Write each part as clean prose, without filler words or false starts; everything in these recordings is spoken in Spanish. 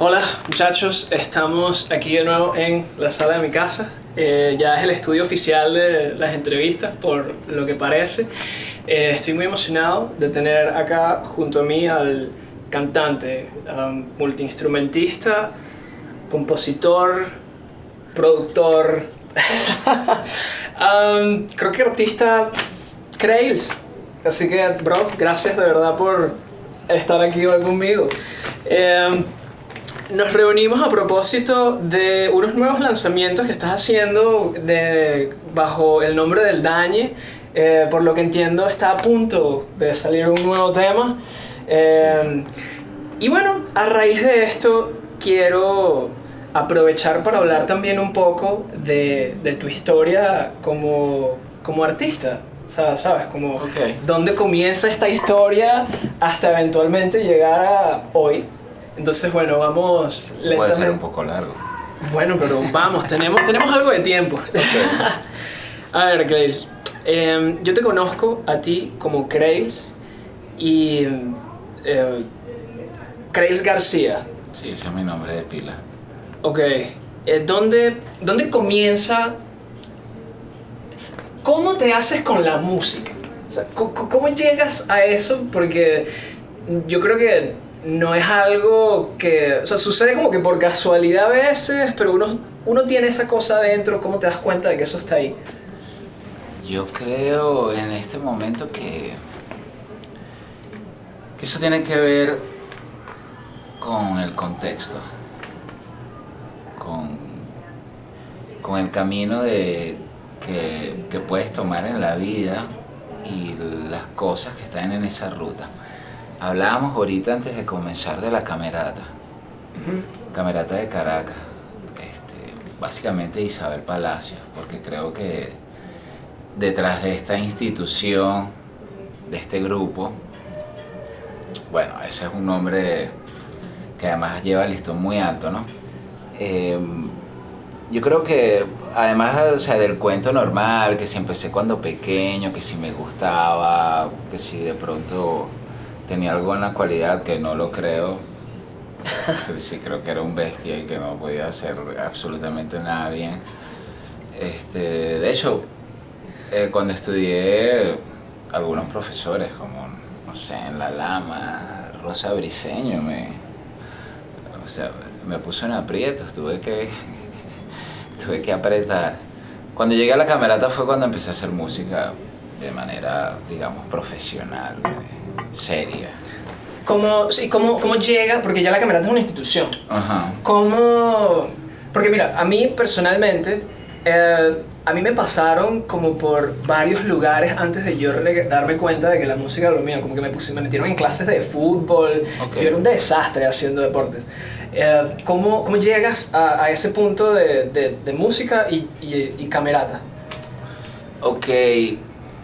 Hola muchachos, estamos aquí de nuevo en la sala de mi casa. Ya es el estudio oficial de las entrevistas, por lo que parece. Estoy muy emocionado de tener acá junto a mí al cantante, multiinstrumentista, compositor, productor, creo que artista Krails. Así que, bro, gracias de verdad por estar aquí hoy conmigo. Nos reunimos a propósito de unos nuevos lanzamientos que estás haciendo bajo el nombre del Dañe. Por lo que entiendo está a punto de salir un nuevo tema. Y bueno, a raíz de esto quiero aprovechar para hablar también un poco de tu historia como artista. O sea, ¿sabes? Como dónde comienza esta historia hasta eventualmente llegar a hoy. Entonces, bueno, vamos lentamente. Puede ser un poco largo. Bueno, pero vamos, tenemos algo de tiempo. Okay. A ver, Krails, yo te conozco a ti como Krails y Krails García. Sí, ese es mi nombre de pila. Ok, ¿dónde comienza? ¿Cómo te haces con la música? O sea, ¿cómo llegas a eso? Porque yo creo que no es algo que... O sea, sucede como que por casualidad a veces, pero uno tiene esa cosa adentro. ¿Cómo te das cuenta de que eso está ahí? Yo creo en este momento que eso tiene que ver con el contexto, con el camino que puedes tomar en la vida y las cosas que están en esa ruta. Hablábamos ahorita antes de comenzar de la Camerata, Camerata de Caracas, básicamente Isabel Palacios, porque creo que detrás de esta institución, de este grupo, bueno, ese es un nombre que además lleva el listón muy alto, ¿no? Yo creo que además, o sea, del cuento normal, que si empecé cuando pequeño, que si me gustaba, que si de pronto tenía alguna cualidad, que no lo creo. Sí, creo que era un bestia y que no podía hacer absolutamente nada bien. De hecho, cuando estudié, algunos profesores, como, no sé, en La Lama, Rosa Briceño, me puso en aprietos, tuve que apretar. Cuando llegué a la Camerata fue cuando empecé a hacer música de manera, digamos, profesional, seria. ¿Cómo llega? Porque ya la Camerata es una institución. Ajá. ¿Cómo? Porque mira, a mí personalmente, a mí me pasaron como por varios lugares antes de yo darme cuenta de que la música era lo mío. Como que me metieron en clases de fútbol. Okay. Yo era un desastre haciendo deportes. ¿Cómo llegas a ese punto de música y Camerata? Ok,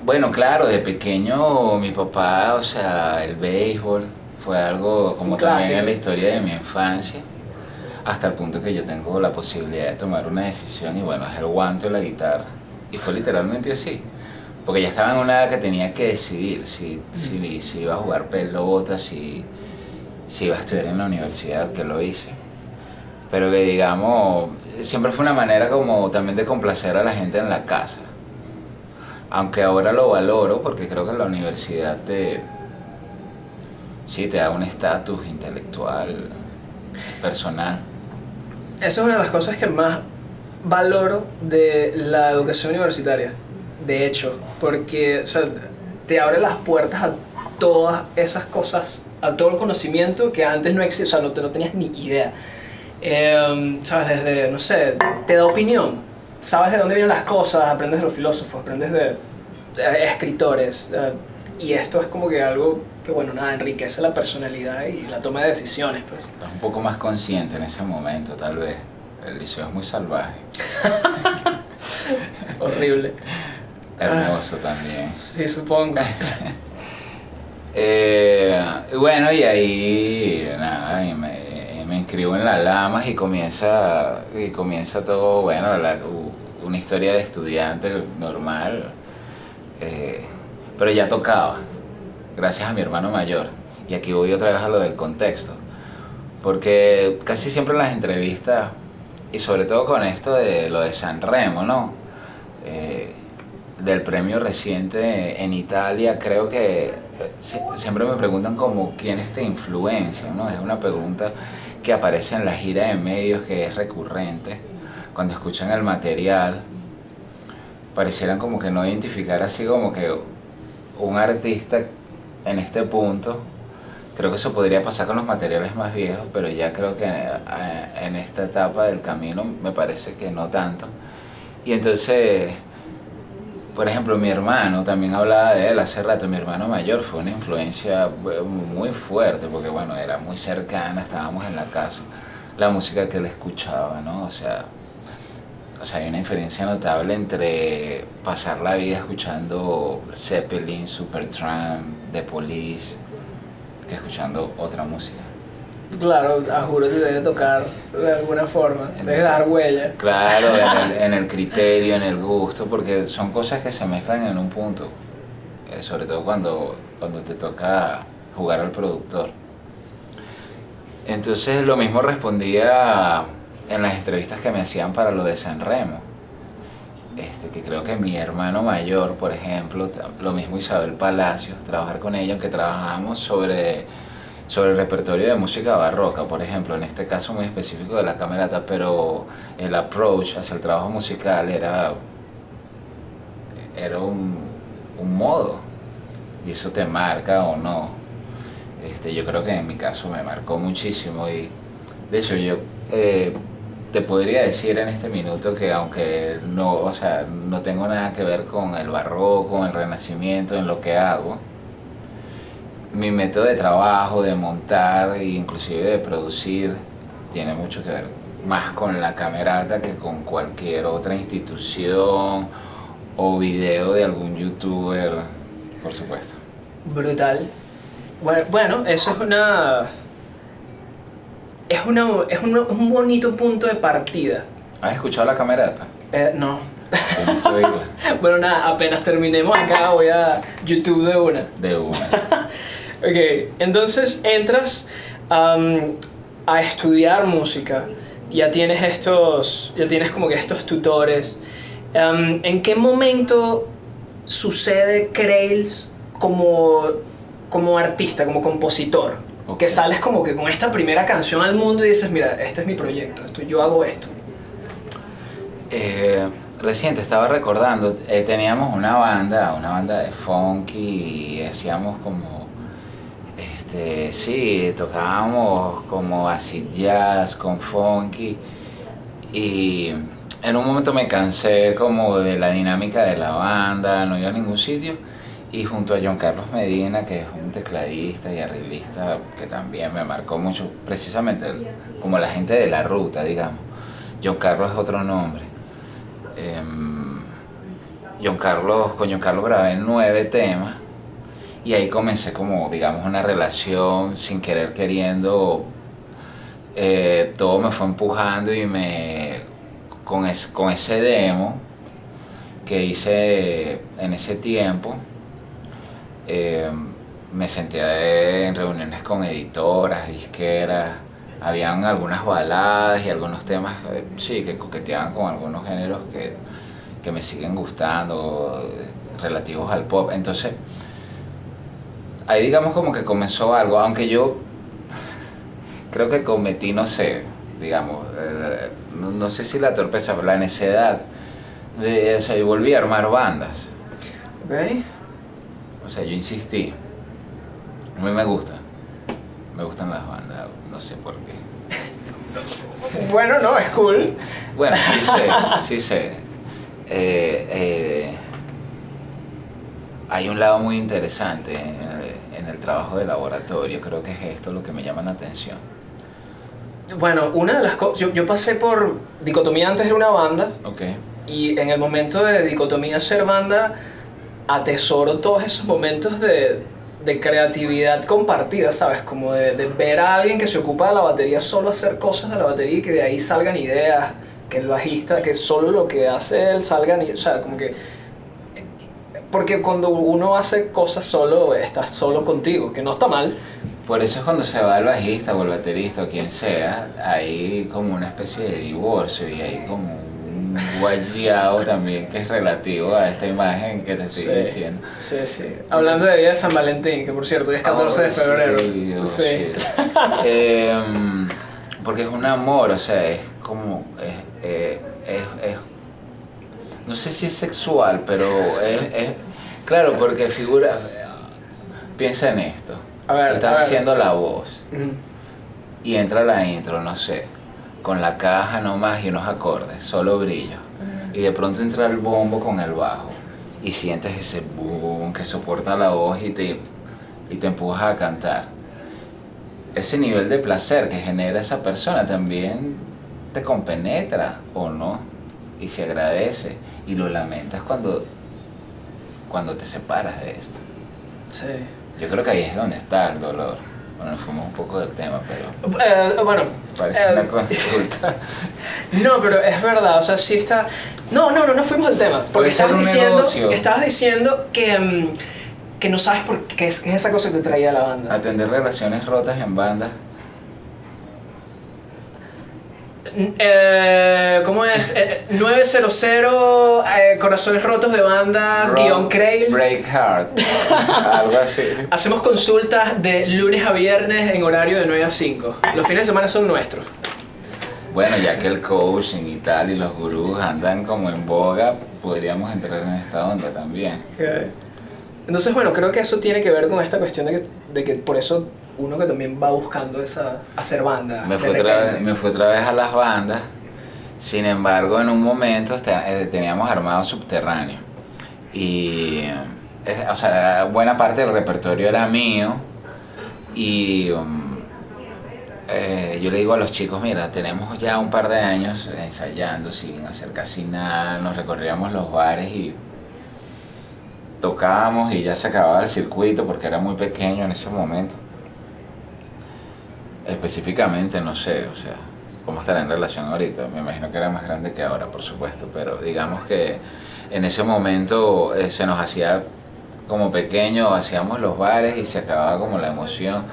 bueno, claro, de pequeño mi papá, o sea, el béisbol fue algo como también en la historia de mi infancia, hasta el punto que yo tengo la posibilidad de tomar una decisión y bueno, es el guante o la guitarra. Y fue literalmente así, porque ya estaba en una edad que tenía que decidir si iba a jugar pelota, si iba a estudiar en la universidad, que lo hice. Pero que digamos, siempre fue una manera como también de complacer a la gente en la casa. Aunque ahora lo valoro porque creo que la universidad te da un estatus intelectual, personal. Eso es una de las cosas que más valoro de la educación universitaria, de hecho, porque o sea, te abre las puertas a todas esas cosas, a todo el conocimiento que antes no existía, o sea, no tenías ni idea. Sabes, desde, no sé, te da opinión, sabes de dónde vienen las cosas, aprendes de los filósofos, aprendes de escritores, y esto es como que algo que, bueno, nada, enriquece la personalidad y la toma de decisiones, pues. Estás un poco más consciente en ese momento, tal vez. El liceo es muy salvaje. Horrible. Hermoso también. Sí, supongo. Bueno, y ahí, nada, me inscribo en La Lamas y comienza todo, bueno, una historia de estudiante normal, pero ya tocaba, gracias a mi hermano mayor. Y aquí voy otra vez a lo del contexto, porque casi siempre en las entrevistas, y sobre todo con esto de lo de Sanremo, ¿no? Del premio reciente en Italia, creo que siempre me preguntan como quiénes te influencian, ¿no? Es una pregunta que aparece en la gira de medios, que es recurrente. Cuando escuchan el material, parecieran como que no identificar así como que un artista en este punto. Creo que eso podría pasar con los materiales más viejos, pero ya creo que en esta etapa del camino me parece que no tanto. Y entonces, por ejemplo, mi hermano, también hablaba de él hace rato, mi hermano mayor fue una influencia muy fuerte, porque bueno, era muy cercana, estábamos en la casa, la música que él escuchaba, ¿no? O sea, hay una diferencia notable entre pasar la vida escuchando Zeppelin, Supertramp, The Police, que escuchando otra música. Claro, a juro te debe tocar de alguna forma, debe dar huella. Claro, en el criterio, en el gusto, porque son cosas que se mezclan en un punto, sobre todo cuando te toca jugar al productor. Entonces lo mismo respondía en las entrevistas que me hacían para lo de Sanremo, que creo que mi hermano mayor, por ejemplo, lo mismo Isabel Palacios, trabajar con ella, aunque trabajábamos sobre el repertorio de música barroca, por ejemplo, en este caso muy específico de la camerata, pero el approach hacia el trabajo musical era un modo, y eso te marca o no. Yo creo que en mi caso me marcó muchísimo, y de hecho yo te podría decir en este minuto que aunque no tengo nada que ver con el barroco, con el renacimiento en lo que hago, mi método de trabajo, de montar e inclusive de producir tiene mucho que ver más con la camerata que con cualquier otra institución o video de algún youtuber, por supuesto. Brutal. Bueno, eso es un bonito punto de partida. ¿Has escuchado la camerata? No. Tienes que oírla. Bueno, nada, apenas terminemos acá voy a YouTube de una. De una. Ok, entonces entras a estudiar música, ya tienes como que estos tutores. ¿En qué momento sucede Creils como artista, como compositor? Okay. Que sales como que con esta primera canción al mundo y dices, mira, este es mi proyecto, yo hago esto. Reciente estaba recordando, teníamos una banda de funky, y hacíamos como, sí, tocábamos como acid jazz con funky, y en un momento me cansé como de la dinámica de la banda, no iba a ningún sitio, y junto a John Carlos Medina, que es un tecladista y arreglista que también me marcó mucho, precisamente como la gente de la ruta, digamos. John Carlos es otro nombre. Con John Carlos grabé 9 temas y ahí comencé como, digamos, una relación sin querer queriendo. Todo me fue empujando y con ese demo que hice en ese tiempo, me senté en reuniones con editoras, disqueras, habían algunas baladas y algunos temas que coqueteaban con algunos géneros que me siguen gustando, relativos al pop. Entonces ahí digamos como que comenzó algo, aunque yo creo que cometí, no sé, digamos, no sé si la torpeza, pero la necedad yo volví a armar bandas. Okay. Yo insistí. A mí me gustan las bandas, no sé por qué. Bueno, no, es cool. Bueno, sí sé. Hay un lado muy interesante en el trabajo de laboratorio, creo que es esto lo que me llama la atención. Bueno, una de las cosas, yo pasé por Dicotomía antes de una banda. Okay. Y en el momento de Dicotomía ser banda, atesoro todos esos momentos de creatividad compartida, ¿sabes? Como de ver a alguien que se ocupa de la batería solo hacer cosas de la batería y que de ahí salgan ideas, que el bajista, que solo lo que hace él salgan, o sea, como que... Porque cuando uno hace cosas solo, estás solo contigo, que no está mal, Por eso es cuando se va el bajista o el baterista o quien sea, hay como una especie de divorcio y hay como un guayao también que es relativo a esta imagen que te estoy diciendo. Sí, sí. Hablando de día de San Valentín, que por cierto hoy es 14 de febrero. Sí. Porque es un amor, o sea, es como... no sé si es sexual, pero es claro, porque figura... Piensa en esto. A ver, tú estás haciendo la voz y entra la intro, no sé, con la caja nomás y unos acordes, solo brillo. Y de pronto entra el bombo con el bajo y sientes ese boom que soporta la voz y te empuja a cantar. Ese nivel de placer que genera esa persona también te compenetra o no y se agradece y lo lamentas cuando te separas de esto. Sí. Yo creo que ahí es donde está el dolor. Bueno, nos fuimos un poco del tema, pero... bueno... Parece una consulta. No, pero es verdad, o sea, sí está... No fuimos del tema. Porque estabas diciendo que no sabes por qué es esa cosa que te traía a la banda. Atender relaciones rotas en banda. ¿Cómo es? 900 corazones rotos de bandas _Crails. Break Heart. Algo así. Hacemos consultas de lunes a viernes en horario de 9 a 5. Los fines de semana son nuestros. Bueno, ya que el coaching y tal y los gurús andan como en boga, podríamos entrar en esta onda también. Okay. Entonces, bueno, creo que eso tiene que ver con esta cuestión de que por eso uno que también va buscando hacer banda. Me fui otra vez a las bandas. Sin embargo, en un momento teníamos armado Subterráneo. Y, o sea, buena parte del repertorio era mío. Y yo le digo a los chicos, mira, tenemos ya un par de años ensayando sin hacer casi nada. Nos recorríamos los bares y tocábamos y ya se acababa el circuito porque era muy pequeño en ese momento. Específicamente, no sé, o sea, cómo estará en relación ahorita. Me imagino que era más grande que ahora, por supuesto, pero digamos que en ese momento se nos hacía como pequeño, hacíamos los bares y se acababa como la emoción.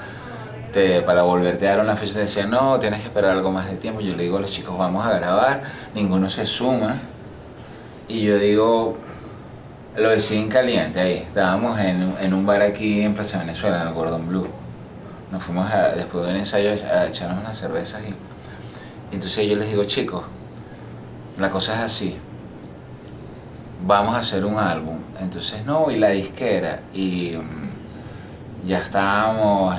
Para volverte a dar una fecha te decían, no, tienes que esperar algo más de tiempo. Yo le digo a los chicos, vamos a grabar, ninguno se suma. Y yo digo, lo decía en caliente ahí, estábamos en un bar aquí en Plaza Venezuela, en el Gordon Blue. Nos fuimos después de un ensayo a echarnos unas cervezas y entonces yo les digo, chicos, la cosa es así, vamos a hacer un álbum. Entonces no, y la disquera, y ya estábamos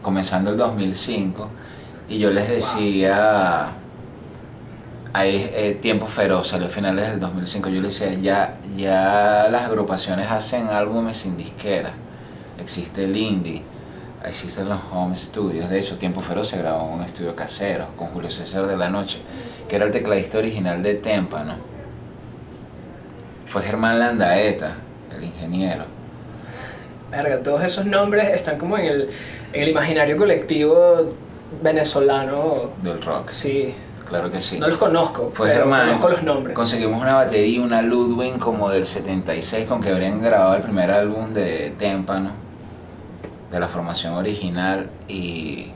comenzando el 2005 y yo les decía, hay Tiempo Feroz, salió a finales del 2005, yo les decía, ya las agrupaciones hacen álbumes sin disquera. Existe el indie, existen los home studios. De hecho, Tiempo Feroz se grabó en un estudio casero con Julio César de la Noche, que era el tecladista original de Témpano. Fue Germán Landaeta, el ingeniero. Verga, todos esos nombres están como en el imaginario colectivo venezolano. Del rock. Sí. Claro que sí. No los conozco, Fue pero Germán, conozco los nombres. Conseguimos una batería, una Ludwig como del 76 con que habrían grabado el primer álbum de Témpano, de la formación original, y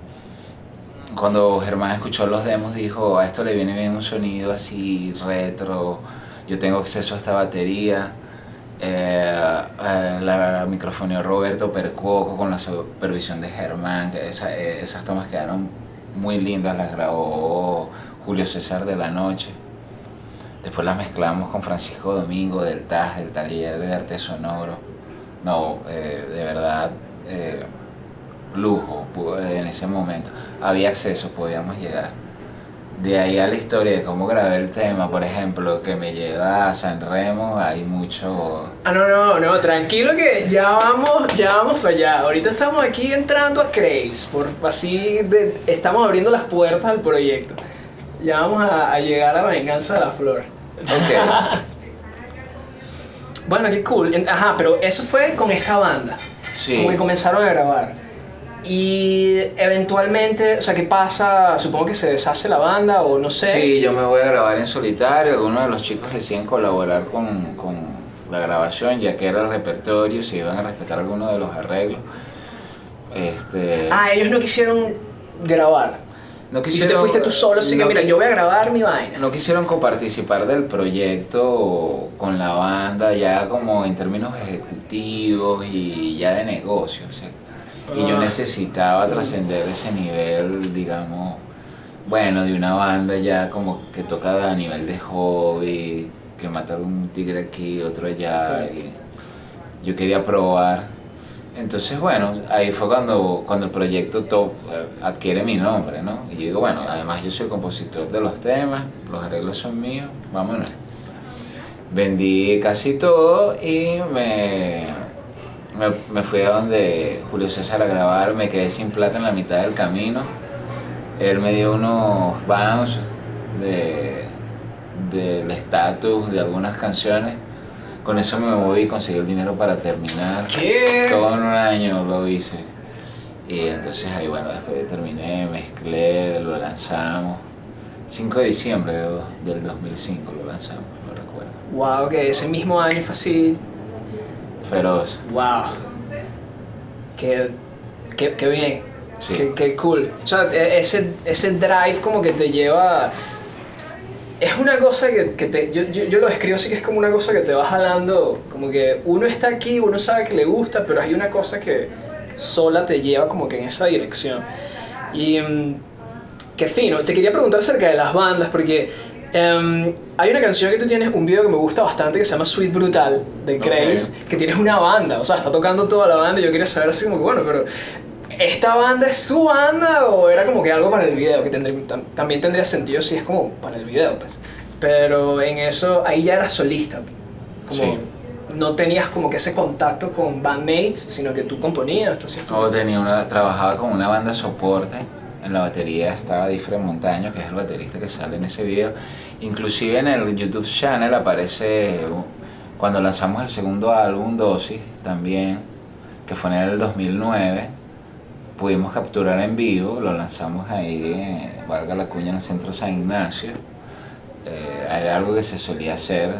cuando Germán escuchó los demos dijo, a esto le viene bien un sonido así retro, yo tengo acceso a esta batería, la microfonía Roberto Percuoco con la supervisión de Germán, que esas tomas quedaron muy lindas, las grabó Julio César de la Noche. Después las mezclamos con Francisco Domingo del TAS, del Taller de Arte Sonoro. No, de verdad, lujo en ese momento. Había acceso, podíamos llegar. De ahí a la historia de cómo grabé el tema, por ejemplo, que me lleva a San Remo, hay mucho... No, tranquilo que ya vamos para allá. Ahorita estamos aquí entrando a Crails, estamos abriendo las puertas al proyecto. Ya vamos a llegar a la venganza de la flor. Ok. Bueno, qué cool. Ajá, pero eso fue con esta banda. Sí. Como que comenzaron a grabar. Y eventualmente, o sea, ¿qué pasa? Supongo que se deshace la banda o no sé. Sí, yo me voy a grabar en solitario. Algunos de los chicos deciden colaborar con la grabación, ya que era el repertorio, se iban a respetar algunos de los arreglos. Ellos no quisieron grabar. No Y tú te fuiste tú solo, así que mira, yo voy a grabar mi vaina. No quisieron coparticipar del proyecto con la banda ya como en términos ejecutivos y ya de negocio, ¿sí? Y yo necesitaba trascender ese nivel, digamos, bueno, de una banda ya como que toca a nivel de hobby, que matar un tigre aquí, otro allá, y yo quería probar. Entonces, bueno, ahí fue cuando el proyecto adquiere mi nombre, ¿no? Y yo digo, bueno, además yo soy el compositor de los temas, los arreglos son míos, vámonos. Vendí casi todo y me fui a donde Julio César a grabar, me quedé sin plata en la mitad del camino. Él me dio unos bounce del estatus de algunas canciones. Con eso me moví y conseguí el dinero para terminar. ¿Qué? Todo en un año lo hice. Y entonces ahí, bueno, después terminé, mezclé, lo lanzamos. 5 de diciembre del 2005 lo lanzamos, lo recuerdo. Wow, que ese mismo año fue así. Feroz. Wow. Qué bien. Sí. Qué cool. O sea, ese drive como que te lleva... Es una cosa que yo lo describo así, que es como una cosa que te va jalando, como que uno está aquí, uno sabe que le gusta, pero hay una cosa que sola te lleva como que en esa dirección. Y qué fino, te quería preguntar acerca de las bandas, porque hay una canción que tú tienes, un video que me gusta bastante, que se llama Sweet Brutal, de Grace, que tienes una banda, o sea, está tocando toda la banda, y yo quería saber así como que, bueno, pero... ¿Esta banda es su banda o era como que algo para el video? Que también tendría sentido si es como para el video, pues. Pero en eso, ahí ya eras solista. Como sí. No tenías como que ese contacto con bandmates, sino que tú componías, tú hacías todo. Trabajaba con una banda soporte. En la batería estaba Difre Montaño, que es el baterista que sale en ese video. Inclusive en el YouTube channel aparece cuando lanzamos el segundo álbum, Dosis, también, que fue en el 2009. Pudimos capturar en vivo, lo lanzamos ahí, valga la cuña, en el centro San Ignacio. Era algo que se solía hacer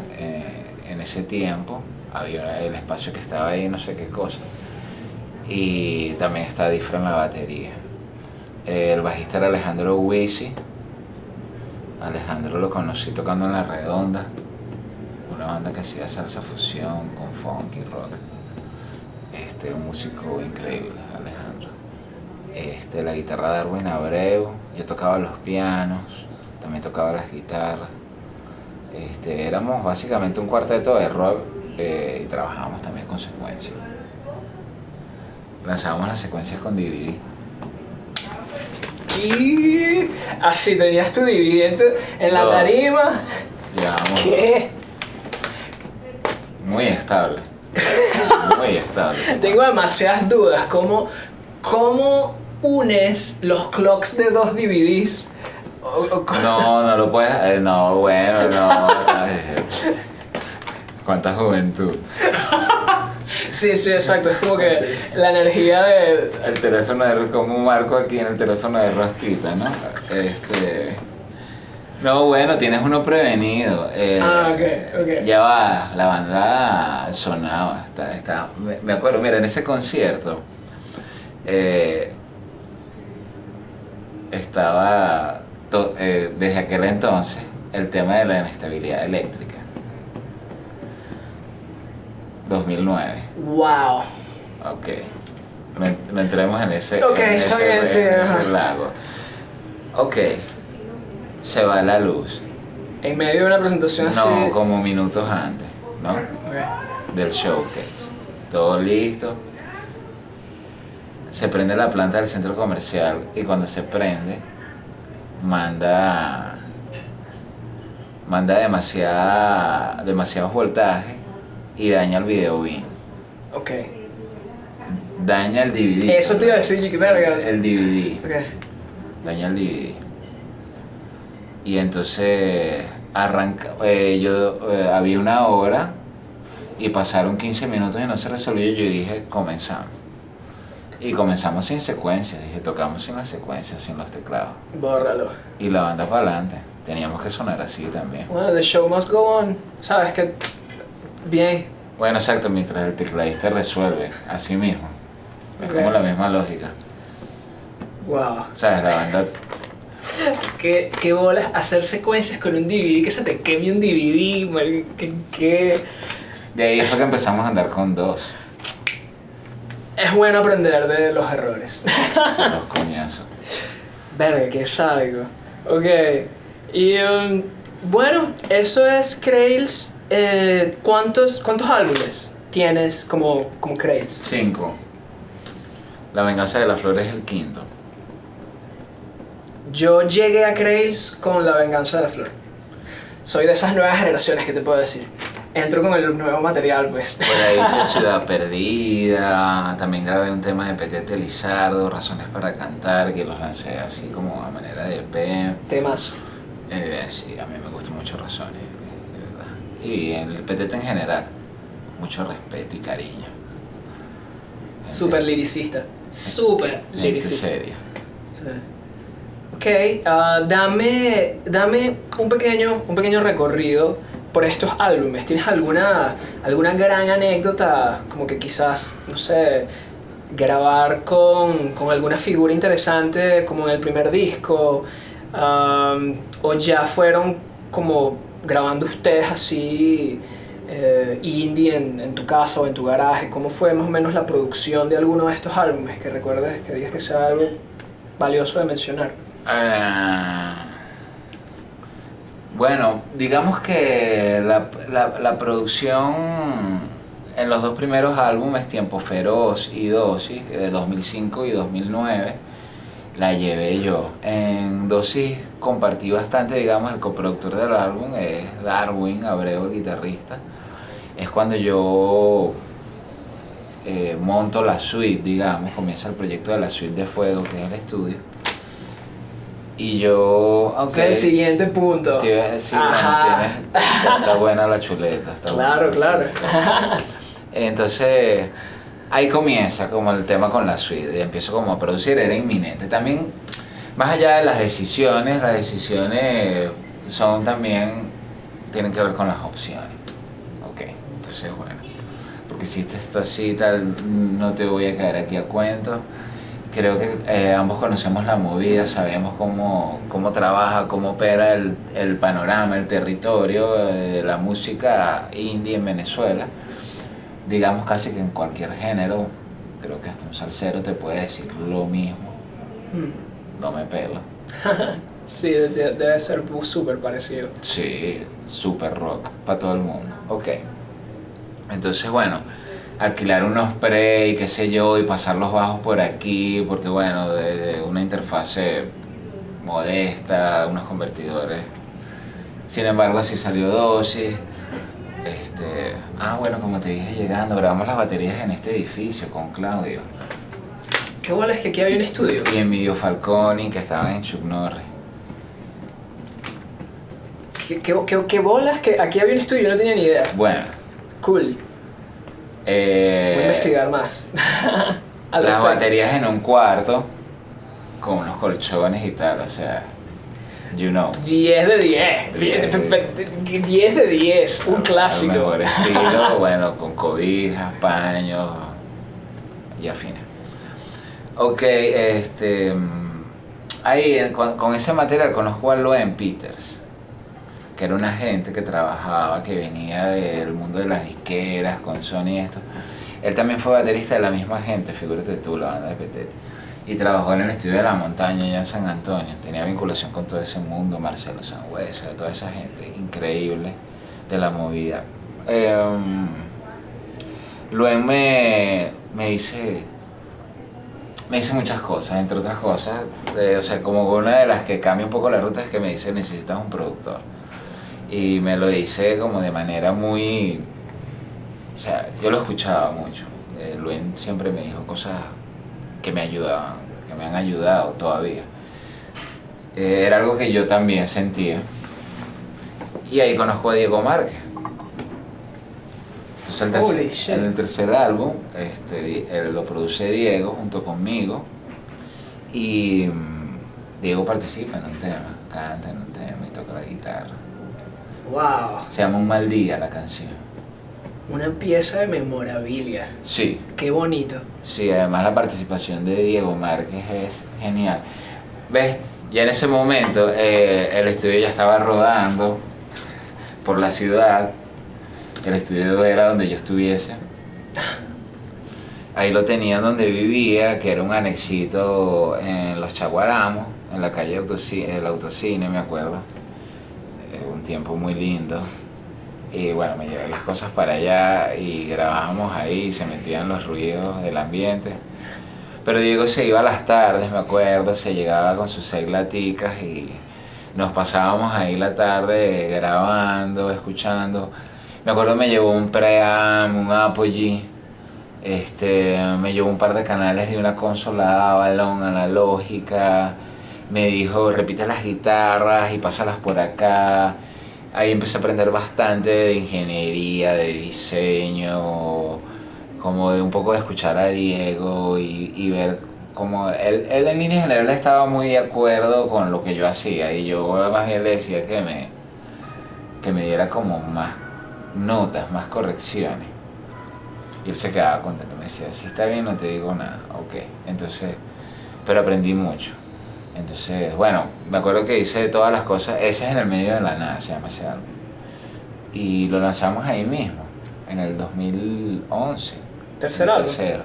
en ese tiempo. Había el espacio que estaba ahí, no sé qué cosa. Y también está Difra en la batería. El bajista era Alejandro Huisi. Alejandro lo conocí tocando en La Redonda, una banda que hacía salsa fusión con funk y rock. Un músico increíble, Alejandro. La guitarra de Darwin Abreu, yo tocaba los pianos, también tocaba las guitarras. Éramos básicamente un cuarteto de rock y trabajábamos también con secuencias. Lanzábamos las secuencias con DVD. Y así tenías tu DVD en la tarima. Llevábamos. ¿Qué? Muy estable. Muy estable. Tengo demasiadas dudas. ¿Cómo unes los clocks de dos DVDs? No lo puedes. No, bueno, no. Cuánta juventud. Sí, exacto. Es como que la energía de... El teléfono de como marco aquí en el teléfono de Rosquita, ¿no? No, bueno, tienes uno prevenido. Ok. Ya va, la banda sonaba. Me acuerdo, mira, en ese concierto estaba desde aquel entonces el tema de la inestabilidad eléctrica. 2009. Wow. Ok. No entremos en ese, está bien, ese lago. Ok. Se va la luz. En medio de una presentación así. No, como minutos antes, ¿no? Okay. Del showcase. Todo listo. Se prende la planta del centro comercial y cuando se prende manda demasiados voltajes y daña el video bien. Ok. Daña el DVD. Eso te iba a decir, que verga. El DVD. Ok. Daña el DVD. Y entonces había una hora y pasaron 15 minutos y no se resolvió. Y yo dije, comenzamos. Y comenzamos sin secuencias. Dije, tocamos sin las secuencias, sin los teclados. Bórralo. Y la banda para adelante. Teníamos que sonar así también. Bueno, the show must go on. Sabes que bien. Bueno, exacto, mientras el tecladista resuelve a sí mismo. Es Ok. como la misma lógica. Wow. ¿Sabes? La banda. ¿Qué bolas hacer secuencias con un DVD, que se te queme un DVD, marico, que De ahí fue que empezamos a andar con dos. es bueno aprender de los errores. Los coñazos. Verga, qué sádico. Ok. Y bueno, eso es Krails. ¿Cuántos álbumes tienes como Krails? 5. La venganza de la flor es el quinto. Yo llegué a Krails con La venganza de la flor. Soy de esas nuevas generaciones que te puedo decir. Entro con el nuevo material, pues. Por ahí hice Ciudad Perdida, también grabé un tema de Petete Lizardo, Razones para Cantar, que los lancé así como a manera de EP. Temazo. Sí, a mí me gusta mucho Razones, de verdad. Y el Petete en general, mucho respeto y cariño. Súper liricista. Súper Gente liricista. seria. Sí. Ok, dame un pequeño recorrido por estos álbumes. ¿Tienes alguna gran anécdota? Como que quizás, no sé, grabar con alguna figura interesante como en el primer disco, o ya fueron como grabando ustedes así indie en tu casa o en tu garaje. ¿Cómo fue más o menos la producción de alguno de estos álbumes? Que recuerdes, que digas que sea algo valioso de mencionar. Bueno, digamos que la producción en los dos primeros álbumes, Tiempo Feroz y Dosis, de 2005 y 2009, la llevé yo. En Dosis compartí bastante, digamos, el coproductor del álbum es Darwin Abreu, el guitarrista. Es cuando yo monto la suite, digamos, comienza el proyecto de la suite de Fuego, que es el estudio. Y yo, ok. El siguiente punto. Te iba a decir, Ajá. bueno, está buena la chuleta. Claro, buena, claro. sí, sí. Entonces, ahí comienza como el tema con la suite. Y empiezo como a producir, era inminente. También, más allá de las decisiones son también, tienen que ver con las opciones. Ok, entonces bueno, porque si esto así tal, no te voy a caer aquí a cuento. Creo que ambos conocemos la movida, sabemos cómo trabaja, cómo opera el panorama, el territorio de la música indie en Venezuela. Digamos casi que en cualquier género, creo que hasta un salsero te puede decir lo mismo. No me pelo. Sí, debe ser súper parecido. Sí, super rock para todo el mundo. Ok. Entonces, bueno, alquilar unos pre y qué sé yo, y pasar los bajos por aquí, porque bueno, de una interfase modesta, unos convertidores. Sin embargo, así salió Dosis. Bueno, como te dije, llegando, grabamos las baterías en este edificio con Claudio. ¿Qué bola es que aquí había un estudio? Y Emilio Falconi, que estaban en Chuck Norris. ¿Qué bolas que aquí había un estudio? Yo no tenía ni idea. Bueno. Cool. Voy a investigar más. Las respecto. baterías en un cuarto, con unos colchones y tal, o sea, you know. 10 de 10. 10 de 10. Un clásico. El mejor estilo, bueno, con cobijas, paños y afines. Ok, ahí con ese material conozco a Loen Peters, que era una gente que trabajaba, que venía del mundo de las disqueras, con Sony y esto. Él también fue baterista de la misma gente, figúrate tú, la banda de Petete. Y trabajó en el estudio de La Montaña, allá en San Antonio. Tenía vinculación con todo ese mundo, Marcelo Sangüesa, toda esa gente increíble de la movida. Luen me dice muchas cosas, entre otras cosas. O sea, como una de las que cambia un poco la ruta es que me dice, necesitas un productor. Y me lo dice como de manera muy... O sea, yo lo escuchaba mucho. Luen siempre me dijo cosas que me ayudaban, que me han ayudado todavía. Era algo que yo también sentía. Y ahí conozco a Diego Márquez. Entonces en el tercer álbum lo produce Diego junto conmigo. Y Diego participa en un tema, canta en un tema y toca la guitarra. Wow. Se llama Un mal día la canción. Una pieza de memorabilia. Sí, Qué bonito. sí, además la participación de Diego Márquez es genial. ¿Ves? Ya en ese momento el estudio ya estaba rodando por la ciudad. El estudio era donde yo estuviese. Ahí lo tenía donde vivía, que era un anexito en Los Chaguaramos, en la calle el Autocine, me acuerdo. Un tiempo muy lindo. Y bueno, me llevé las cosas para allá y grabábamos ahí, se metían los ruidos del ambiente. Pero Diego se iba a las tardes, me acuerdo, se llegaba con sus 6 laticas y nos pasábamos ahí la tarde grabando, escuchando. Me acuerdo me llevó un preamp, un Apogee, me llevó un par de canales de una consola Avalon analógica, me dijo repite las guitarras y pásalas por acá. Ahí empecé a aprender bastante de ingeniería, de diseño, como de un poco de escuchar a Diego y ver como él en líneas generales estaba muy de acuerdo con lo que yo hacía y yo más bien le decía que me diera como más notas, más correcciones. Y él se quedaba contento, me decía, si está bien no te digo nada, ok. Entonces, pero aprendí mucho. Entonces, bueno, me acuerdo que hice todas las cosas, ese es En el medio de la nada, se llama ese álbum. Y lo lanzamos ahí mismo, en el 2011. ¿Tercer álbum? Tercero.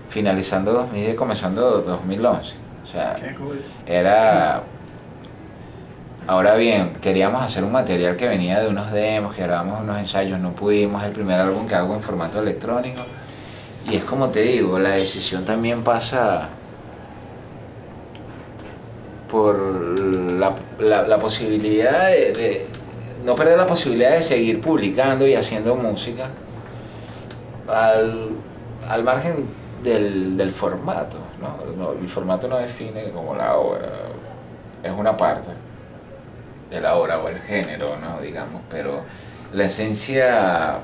Finalizando 2010 y comenzando 2011. O sea, Qué cool. era... Ahora bien, queríamos hacer un material que venía de unos demos, que grabamos unos ensayos, no pudimos, es el primer álbum que hago en formato electrónico. Y es como te digo, la decisión también pasa por la posibilidad de no perder la posibilidad de seguir publicando y haciendo música al margen del formato, ¿no? El formato no define como la obra, es una parte de la obra o el género, ¿no? Digamos, pero la esencia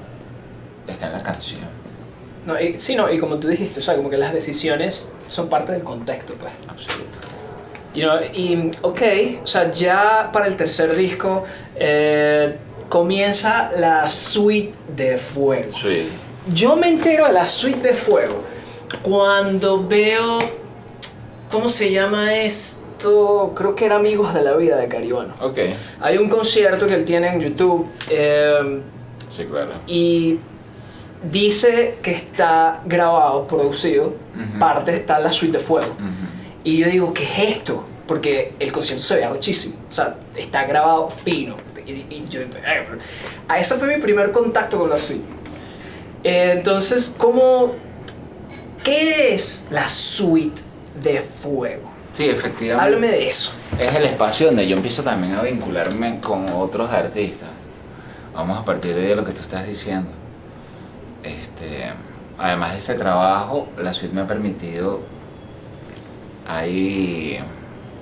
está en la canción. No, sí, no, y como tú dijiste, o sea, como que las decisiones son parte del contexto, pues. Absoluto. Y, ok, o sea, ya para el tercer disco comienza la suite de Fuego. Sí. Yo me entero de la suite de Fuego cuando veo, ¿cómo se llama esto? Creo que era Amigos de la Vida de Caribano. Ok. Hay un concierto que él tiene en YouTube Sí, claro. y dice que está grabado, producido, parte está en la suite de Fuego. Y yo digo, ¿qué es esto? Porque el concierto se veía muchísimo, o sea, está grabado fino. Y yo, ese fue mi primer contacto con la suite. Entonces, ¿qué es la suite de Fuego? Sí, efectivamente. Háblame de eso. Es el espacio donde yo empiezo también a vincularme con otros artistas. Vamos a partir de lo que tú estás diciendo. Además de ese trabajo, la suite me ha permitido... Hay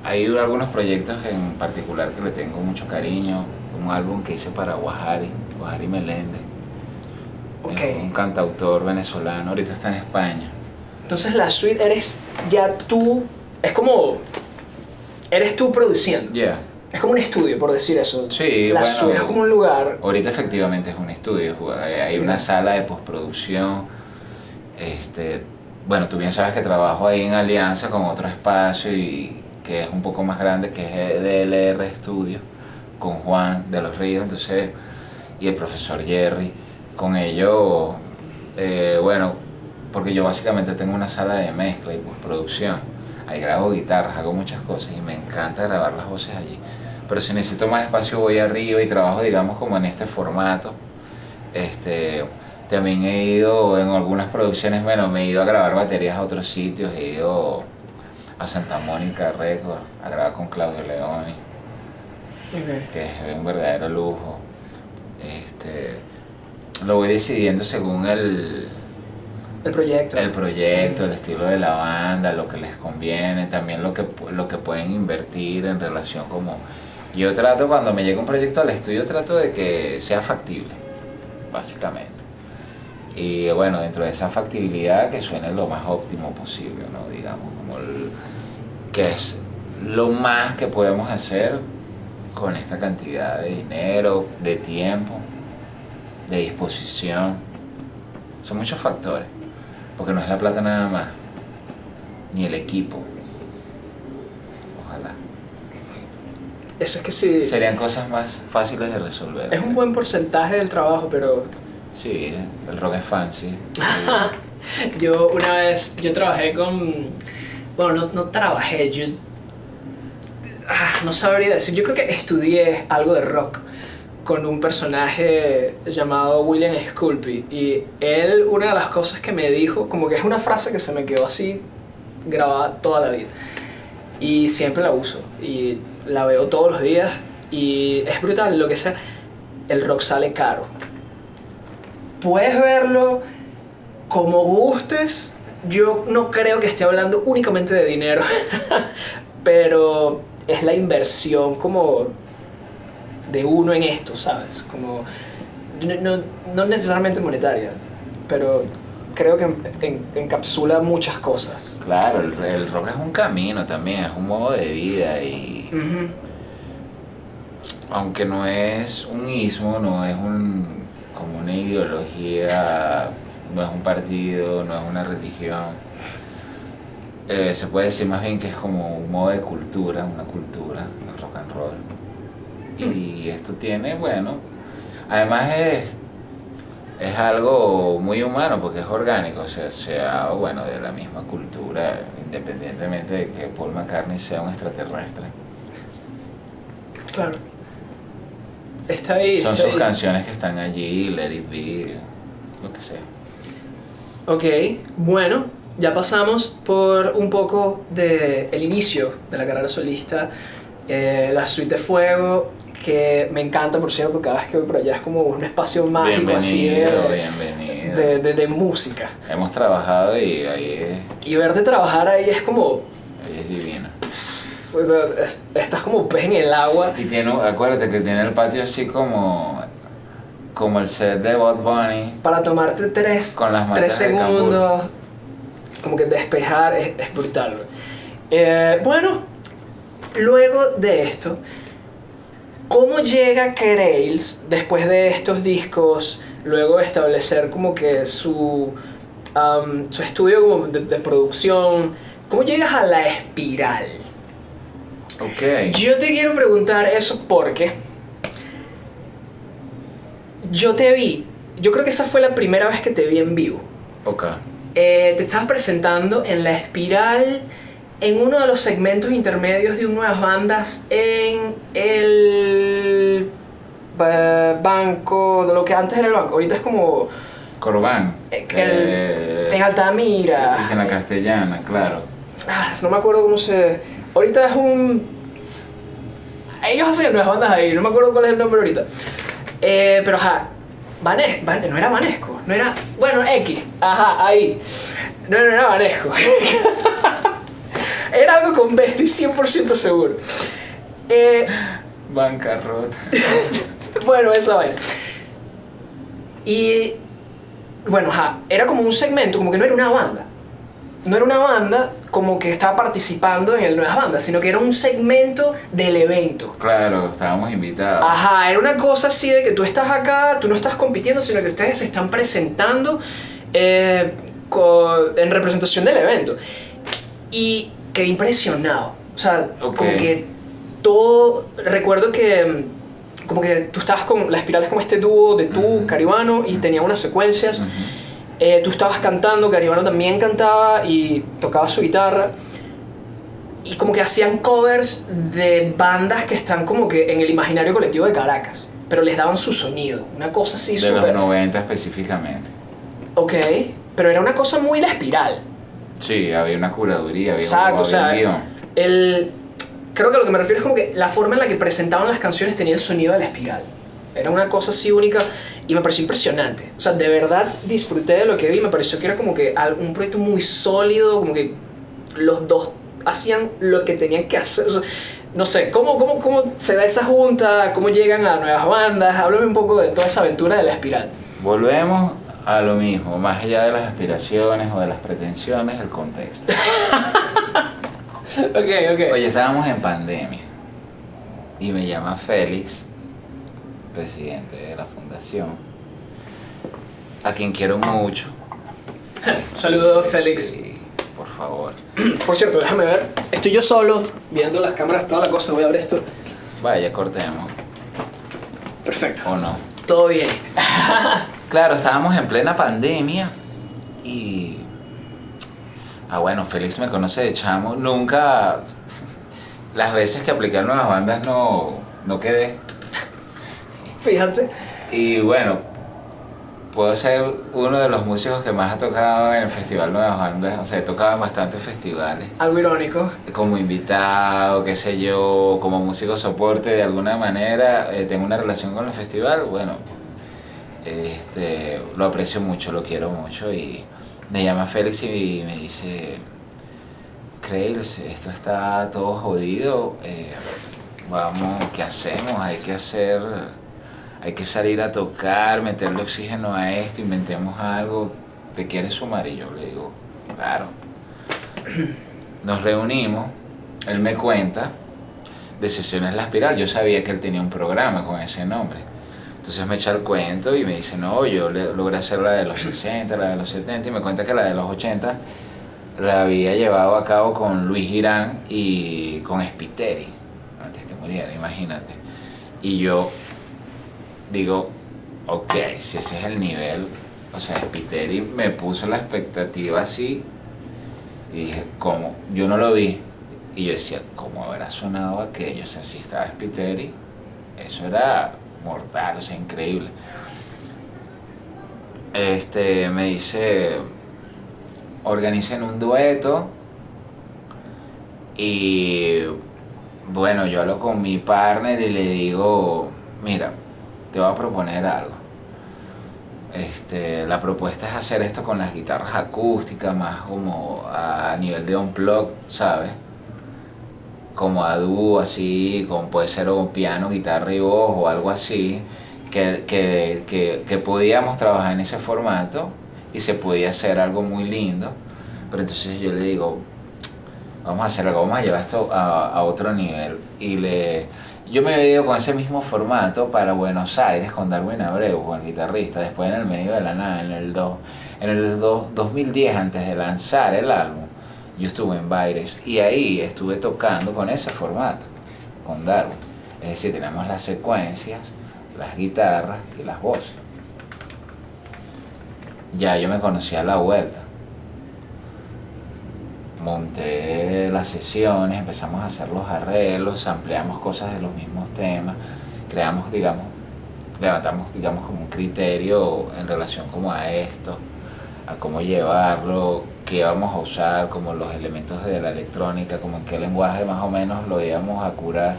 algunos proyectos en particular que le tengo mucho cariño. Un álbum que hice para Guajari Meléndez. Okay. Un cantautor venezolano, ahorita está en España. Entonces la suite eres ya tú, es como, eres tú produciendo. Yeah. Es como un estudio, por decir eso. Sí, la bueno, suite es como un lugar. Ahorita efectivamente es un estudio, hay una sala de postproducción. Bueno, tú bien sabes que trabajo ahí en alianza con otro espacio y que es un poco más grande, que es DLR Studio, con Juan de los Ríos, entonces, y el profesor Jerry. Con ello, bueno, porque yo básicamente tengo una sala de mezcla y postproducción. Ahí grabo guitarras, hago muchas cosas y me encanta grabar las voces allí. Pero si necesito más espacio voy arriba y trabajo, digamos, como en este formato. También he ido en algunas producciones, bueno, me he ido a grabar baterías a otros sitios, he ido a Santa Mónica Records a grabar con Claudio Leoni, que es un verdadero lujo. Lo voy decidiendo según el proyecto. El proyecto, el estilo de la banda, lo que les conviene, también lo que pueden invertir en relación como... Yo trato, cuando me llega un proyecto al estudio, trato de que sea factible, básicamente. Y bueno, dentro de esa factibilidad que suene lo más óptimo posible, ¿no? Digamos, como que es lo más que podemos hacer con esta cantidad de dinero, de tiempo. de disposición. Son muchos factores, porque no es la plata nada más, ni el equipo. Ojalá. Eso es que sí. Serían cosas más fáciles de resolver. Es un buen porcentaje del trabajo, pero... Sí, el rock es fancy. Yo una vez, yo trabajé con... Bueno, no trabajé, yo... no sabría decir, yo creo que estudié algo de rock con un personaje llamado William Sculpey, y él, una de las cosas que me dijo, como que es una frase que se me quedó así grabada toda la vida, y siempre la uso, y la veo todos los días, y es brutal, lo que sea, el rock sale caro. Puedes verlo como gustes, yo no creo que esté hablando únicamente de dinero, pero es la inversión como de uno en esto, ¿sabes? Como no necesariamente monetaria, pero creo que encapsula muchas cosas. Claro, el rock es un camino también, es un modo de vida y... Uh-huh. Aunque no es un ismo, no es como una ideología, no es un partido, no es una religión. Se puede decir más bien que es como un modo de cultura, una cultura, el rock and roll. Y esto tiene, bueno, además es algo muy humano porque es orgánico, o sea, se ha dado, bueno, de la misma cultura, independientemente de que Paul McCartney sea un extraterrestre. Claro. Está ahí. Son está sus ahí. Canciones que están allí, Let It Be, lo que sea. Ok, bueno, ya pasamos por un poco del inicio de la carrera solista, la suite de fuego, que me encanta, por cierto, cada vez que voy por allá es como un espacio mágico así de música. Hemos trabajado y ahí Y verte trabajar ahí es como, es divino. o sea, estás como pez en el agua. Y acuérdate que tiene el patio así como el set de Bad Bunny. Para tomarte Con las 3 matas de segundos, como que despejar, es brutal. Bueno, luego de esto, ¿cómo llega Creils después de estos discos, luego de establecer como que su estudio como de producción? ¿Cómo llegas a La Espiral? Ok. Yo te quiero preguntar eso porque yo te vi, yo creo que esa fue la primera vez que te vi en vivo. Ok. Te estabas presentando en La Espiral en uno de los segmentos intermedios de un Nuevas Bandas en el banco, de lo que antes era el banco, ahorita es como... Corbán. en Altamira. Sí, en la Castellana, claro. No me acuerdo cómo se... Ahorita es un... Ellos hacen Nuevas Bandas ahí, no me acuerdo cuál es el nombre ahorita. Pero ajá, no era Vanesco, no era... Bueno, X, ajá, ahí. No era Vanesco. Era algo con B, estoy 100% seguro. Bancarrota. Bueno, esa vaina. Y... Bueno, ajá, era como un segmento, como que no era una banda. No era una banda como que estaba participando en el Nuevas Bandas, sino que era un segmento del evento. Claro, estábamos invitados. Ajá, era una cosa así de que tú estás acá, tú no estás compitiendo, sino que ustedes se están presentando en representación del evento. Y quedé impresionado. O sea, Okay. como que todo... Recuerdo que como que tú estabas con La Espiral, es como este dúo de tú, Uh-huh. Caribano, y tenía unas secuencias. Uh-huh. Tú estabas cantando, Caribano también cantaba y tocaba su guitarra. Y como que hacían covers de bandas que están como que en el imaginario colectivo de Caracas, pero les daban su sonido, una cosa así De súper... los 90 específicamente. Ok, pero era una cosa muy La Espiral. Sí, había una curaduría, había Exacto, o sea, un guión. creo que a lo que me refiero es como que la forma en la que presentaban las canciones tenía el sonido de La Espiral. Era una cosa así única y me pareció impresionante. O sea, de verdad disfruté de lo que vi, me pareció que era como que un proyecto muy sólido, como que los dos hacían lo que tenían que hacer. O sea, no sé, ¿cómo se da esa junta? ¿Cómo llegan a nuevas bandas? Háblame un poco de toda esa aventura de La Espiral. Volvemos a lo mismo, más allá de las aspiraciones o de las pretensiones, el contexto. Ok. Oye, estábamos en pandemia y me llama Félix, presidente de la fundación, a quien quiero mucho. Saludos, Félix. Sí, por favor. Por cierto, déjame ver. Estoy yo solo, viendo las cámaras, toda la cosa. Voy a abrir esto. Vaya, cortemos. Perfecto. ¿O no? Todo bien. Claro, estábamos en plena pandemia y... bueno, Félix me conoce de chamo. Nunca... Las veces que apliqué a nuevas bandas no quedé. Fíjate. Y bueno, puedo ser uno de los músicos que más ha tocado en el Festival Nuevas Bandas. O sea, he tocado en bastantes festivales. Algo irónico. Como invitado, qué sé yo, como músico soporte de alguna manera. Tengo una relación con el festival. Bueno, lo aprecio mucho, lo quiero mucho. Y me llama Félix y me dice... Creils, esto está todo jodido, vamos, ¿qué hacemos? Hay que salir a tocar, meterle oxígeno a esto, inventemos algo, ¿te quieres sumar? Y yo le digo, claro. Nos reunimos, él me cuenta de Sesiones La Espiral, yo sabía que él tenía un programa con ese nombre. Entonces me echa el cuento y me dice, no, yo logré hacer la de los 60, la de los 70, y me cuenta que la de los 80 la había llevado a cabo con Luis Girán y con Spiteri, antes que muriera, imagínate. Y yo digo, ok, si ese es el nivel, o sea, Spiteri me puso la expectativa así, y dije, ¿cómo? Yo no lo vi, y yo decía, ¿cómo habrá sonado aquello? O sea, si estaba Spiteri, eso era mortal, o sea, increíble. Me dice... Organicen un dueto y bueno, yo hablo con mi partner y le digo, mira, te voy a proponer algo. La propuesta es hacer esto con las guitarras acústicas, más como a nivel de unplugged, ¿sabes? Como a dúo, así, como puede ser un piano, guitarra y voz o algo así, que podíamos trabajar en ese formato y se podía hacer algo muy lindo. Pero entonces yo le digo, vamos a hacer algo, vamos a llevar esto a otro nivel. Yo me había ido con ese mismo formato para Buenos Aires con Darwin Abreu, con el guitarrista, después en el medio de la nada, en el 2010, antes de lanzar el álbum, yo estuve en Baires y ahí estuve tocando con ese formato, con Darwin. Es decir, tenemos las secuencias, las guitarras y las voces. Ya yo me conocía a la vuelta. Monté las sesiones, empezamos a hacer los arreglos, ampliamos cosas de los mismos temas, levantamos como un criterio en relación como a esto, a cómo llevarlo, qué vamos a usar, como los elementos de la electrónica, como en qué lenguaje más o menos lo íbamos a curar.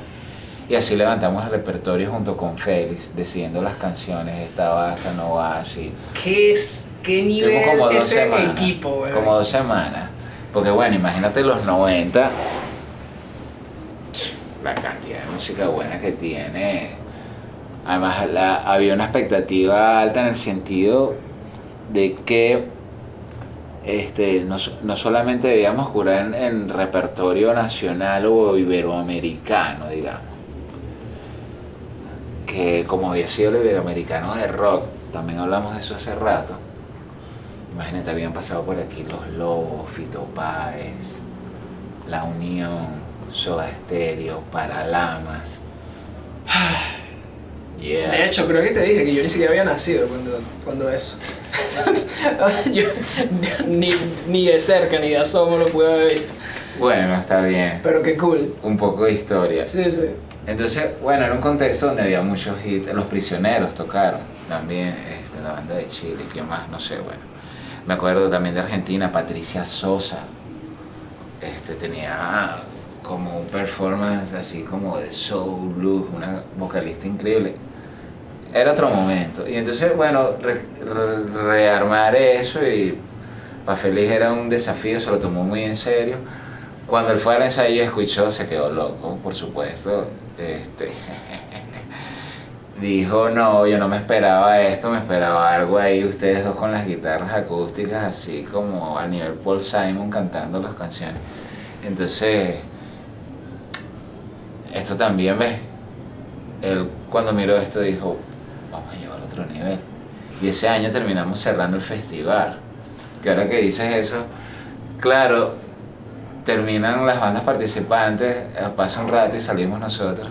Y así levantamos el repertorio junto con Félix, decidiendo las canciones, esta va, esta no va, así. ¿Qué nivel como ese semanas, equipo, güey? Como 2 semanas. Porque bueno, imagínate los 90, la cantidad de música buena que tiene. Además había una expectativa alta en el sentido de que no solamente debíamos curar en repertorio nacional o iberoamericano, digamos, que como había sido el iberoamericano de rock, también hablamos de eso hace rato. Imagínate, habían pasado por aquí Los Lobos, Fito Páez, La Unión, Soda Stereo, Paralamas. Yeah. De hecho, creo que te dije que yo ni siquiera había nacido cuando eso. Yo ni de cerca ni de asomo lo pude haber visto. Bueno, está bien. Pero qué cool. Un poco de historia. Sí, sí. Entonces, bueno, en un contexto donde había muchos hits, Los Prisioneros tocaron también, la banda de Chile, ¿qué más? No sé, bueno. Me acuerdo también de Argentina, Patricia Sosa, tenía como un performance así como de soul blues, una vocalista increíble. Era otro momento. Y entonces, bueno, rearmar eso y para Félix era un desafío, se lo tomó muy en serio. Cuando él fue al ensayo y escuchó, se quedó loco, por supuesto. Dijo, no, yo no me esperaba esto, me esperaba algo ahí, ustedes dos con las guitarras acústicas, así como a nivel Paul Simon cantando las canciones. Entonces, esto también, ¿ves? Él cuando miró esto dijo, vamos a llevarlo a otro nivel. Y ese año terminamos cerrando el festival. Que ahora que dices eso, claro, terminan las bandas participantes, pasa un rato y salimos nosotros.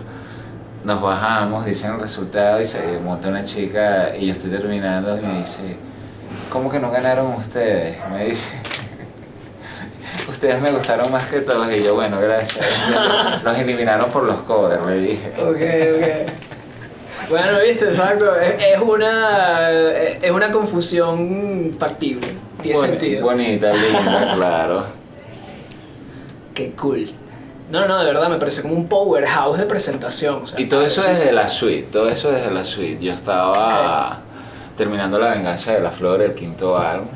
Nos bajamos, dicen el resultado y se monta una chica y yo estoy terminando y me dice, ¿cómo que no ganaron ustedes? Me dice, ustedes me gustaron más que todos. Y yo, bueno, gracias. Nos eliminaron por los covers, le dije. Ok. Bueno, viste, exacto. Es una confusión factible. Tiene sentido. Bonita, linda, claro. Qué cool. No, de verdad, me parece como un powerhouse de presentación. O sea, Y todo eso desde la suite, Yo estaba terminando La Venganza de la Flor, el 5º álbum.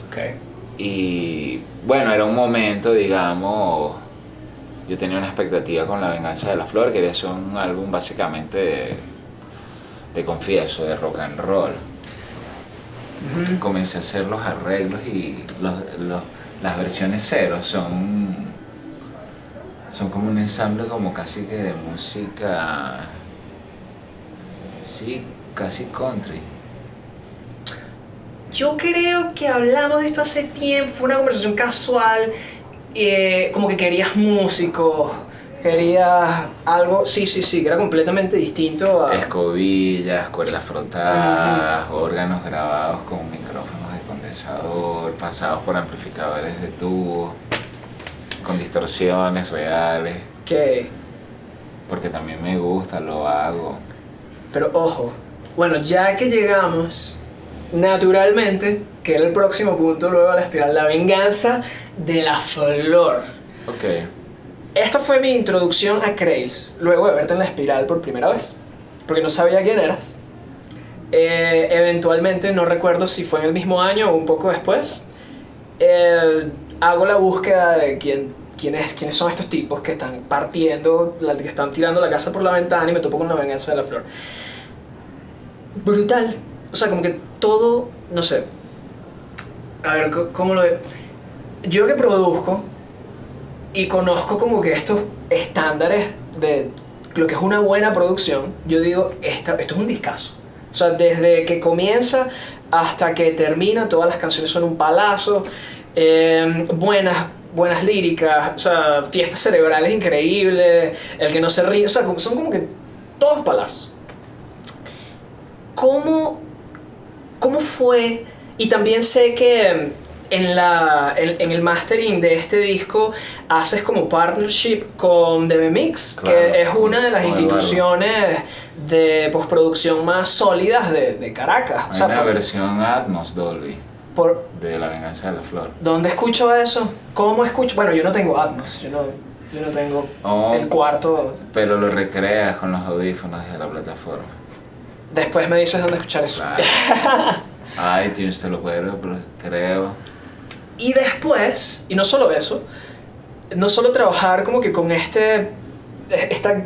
Okay. Y bueno, era un momento, digamos, yo tenía una expectativa con La Venganza de la Flor, quería hacer un álbum básicamente de confieso, de rock and roll. Uh-huh. Comencé a hacer los arreglos y las versiones cero son como un ensamble como casi que de música, sí, casi country. Yo creo que hablamos de esto hace tiempo, fue una conversación casual, como que querías músicos, querías algo, sí, que era completamente distinto a... Escobillas, cuerdas frotadas, órganos grabados con micrófonos de condensador, pasados por amplificadores de tubo, con distorsiones reales. ¿Qué? Porque también me gusta, lo hago. Pero ojo, bueno, ya que llegamos... Naturalmente, que era el próximo punto luego a la espiral, La Venganza de la Flor. Ok. Esta fue mi introducción a Crails, luego de verte en la espiral por primera vez, porque no sabía quién eras. Eventualmente, no recuerdo si fue en el mismo año o un poco después, hago la búsqueda de quiénes son estos tipos que están partiendo, que están tirando la casa por la ventana, y me topo con La Venganza de la Flor. Brutal. O sea, como que todo, no sé, a ver, ¿cómo lo veo? Yo que produzco y conozco como que estos estándares de lo que es una buena producción, yo digo, esto es un discazo. O sea, desde que comienza hasta que termina, todas las canciones son un palazo, buenas líricas, o sea, fiestas cerebrales increíbles, el que no se ríe, o sea, son como que todos palazos. ¿Cómo fue? Y también sé que en el mastering de este disco haces como partnership con DB Mix, claro, que es una de las instituciones de postproducción más sólidas de Caracas. Hay una versión Atmos Dolby de La Venganza de la Flor. ¿Dónde escucho eso? ¿Cómo escucho? Bueno, yo no tengo Atmos, yo no tengo el cuarto. Pero lo recreas con los audífonos de la plataforma. Después me dices dónde escuchar eso. Claro. iTunes te lo puede ver, pero creo. Y después, y no solo eso, no solo trabajar como que con esta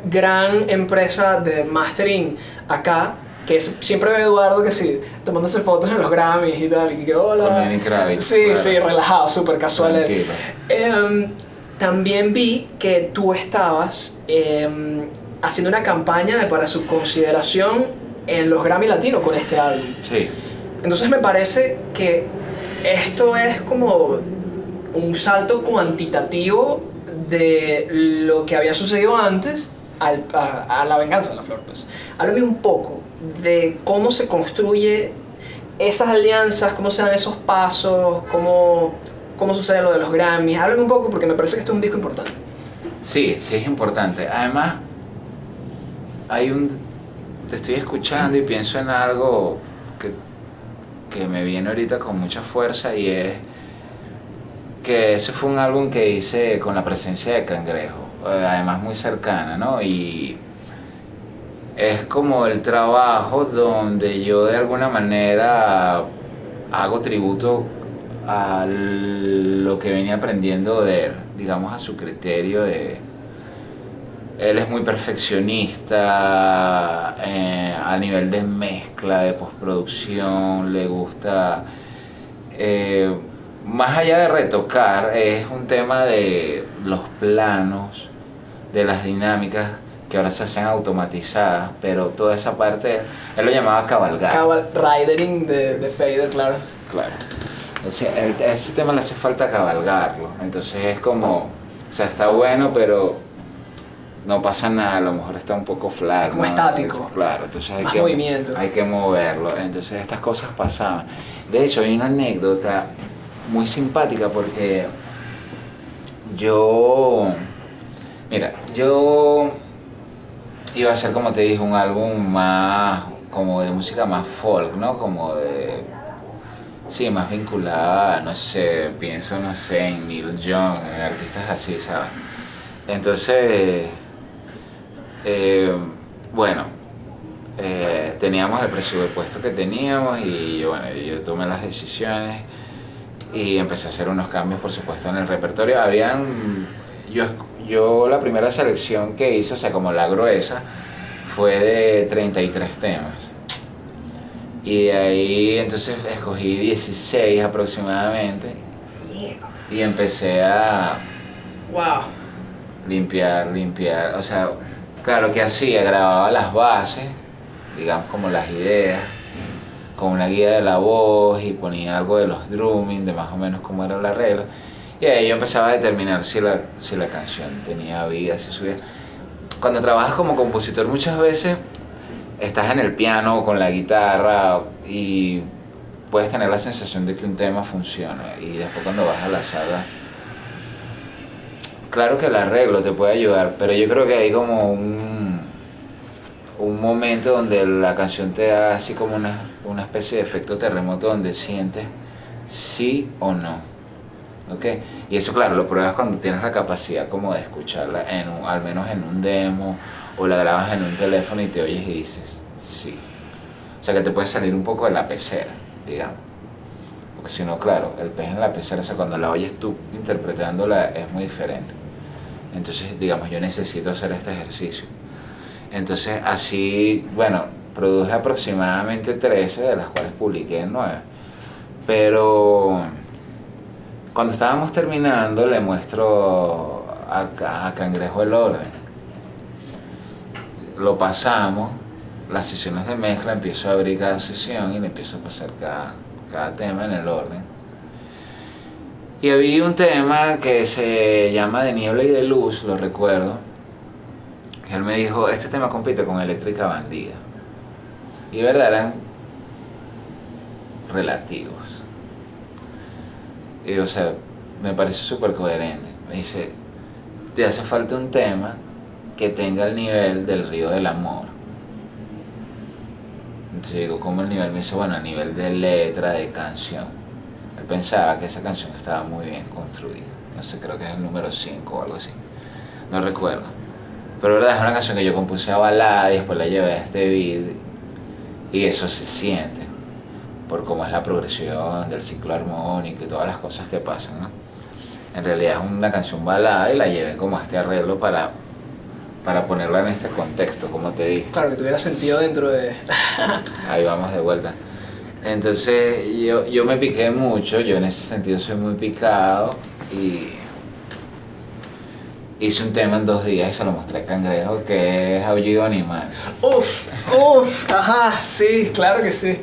gran empresa de mastering acá, que siempre veo a Eduardo que sí, tomándose fotos en los Grammys y tal, y que hola. Con Lenny Kravitz. Sí, claro. Sí, relajado, súper casual. Tranquilo. También vi que tú estabas haciendo una campaña para su consideración en los Grammy Latinos con este álbum. Sí. Entonces me parece que esto es como un salto cuantitativo de lo que había sucedido antes a La Venganza de la Flor. Pues. Háblame un poco de cómo se construye esas alianzas, cómo se dan esos pasos, cómo sucede lo de los Grammys. Háblame un poco porque me parece que esto es un disco importante. Sí, es importante. Además, te estoy escuchando y pienso en algo que me viene ahorita con mucha fuerza, y es que ese fue un álbum que hice con la presencia de Cangrejo, además muy cercana, ¿no? Y es como el trabajo donde yo de alguna manera hago tributo a lo que venía aprendiendo de él, digamos, a su criterio de... Él es muy perfeccionista a nivel de mezcla, de postproducción, le gusta, más allá de retocar, es un tema de los planos, de las dinámicas, que ahora se hacen automatizadas, pero toda esa parte, él lo llamaba cabalgar. Ridering de Fader, claro. Claro. Ese tema le hace falta cabalgarlo, entonces es como, o sea, está bueno, pero no pasa nada, a lo mejor está un poco flat. Es como ¿no? estático. Claro, entonces Más movimiento. hay que moverlo, entonces estas cosas pasaban. De hecho, hay una anécdota muy simpática porque yo iba a hacer, como te dije, un álbum más, como de música más folk, ¿no? Como de, sí, más vinculada, no sé, pienso, no sé, en Neil Young, en artistas así, ¿sabes? Entonces, bueno, teníamos el presupuesto que teníamos y bueno, yo tomé las decisiones y empecé a hacer unos cambios, por supuesto, en el repertorio. Yo la primera selección que hice, o sea, como la gruesa, fue de 33 temas. Y de ahí entonces escogí 16 aproximadamente y empecé a Wow. limpiar, o sea, claro que hacía, grababa las bases, digamos como las ideas, con una guía de la voz y ponía algo de los drumming, de más o menos cómo era el arreglo. Y ahí yo empezaba a determinar si la canción tenía vida, si subía. Cuando trabajas como compositor muchas veces estás en el piano con la guitarra y puedes tener la sensación de que un tema funciona y después cuando vas a la sala, claro que el arreglo te puede ayudar, pero yo creo que hay como un momento donde la canción te da así como una especie de efecto terremoto donde sientes sí o no. ¿Okay? Y eso, claro, lo pruebas cuando tienes la capacidad como de escucharla al menos en un demo, o la grabas en un teléfono y te oyes y dices sí. O sea que te puede salir un poco de la pecera, digamos, porque si no, claro, el pez en la pecera, o sea, cuando la oyes tú interpretándola es muy diferente. Entonces, digamos, yo necesito hacer este ejercicio. Entonces, así, bueno, produje aproximadamente 13, de las cuales publiqué 9, pero cuando estábamos terminando le muestro a Cangrejo el orden. Lo pasamos, las sesiones de mezcla, empiezo a abrir cada sesión y le empiezo a pasar cada tema en el orden. Y había un tema que se llama De niebla y de luz, lo recuerdo. Y él me dijo, este tema compite con Eléctrica Bandida. Y de verdad eran relativos. Y o sea, me parece súper coherente. Me dice, te hace falta un tema que tenga el nivel del Río del Amor. Entonces digo, ¿cómo el nivel? Me dice, bueno, a nivel de letra, de canción. Él pensaba que esa canción estaba muy bien construida. No sé, creo que es el número 5 o algo así. No recuerdo. Pero verdad, es una canción que yo compuse a balada y después la llevé a este beat. Y eso se siente por cómo es la progresión del ciclo armónico y todas las cosas que pasan, ¿no? En realidad es una canción balada y la llevé como a este arreglo para ponerla en este contexto, como te dije. Claro, que tuviera sentido dentro de... Ahí vamos de vuelta. Entonces yo me piqué mucho, yo en ese sentido soy muy picado y hice un tema en 2 días y se lo mostré a Cangrejo, que es Aullido Animal. Uf, ajá, sí, claro que sí.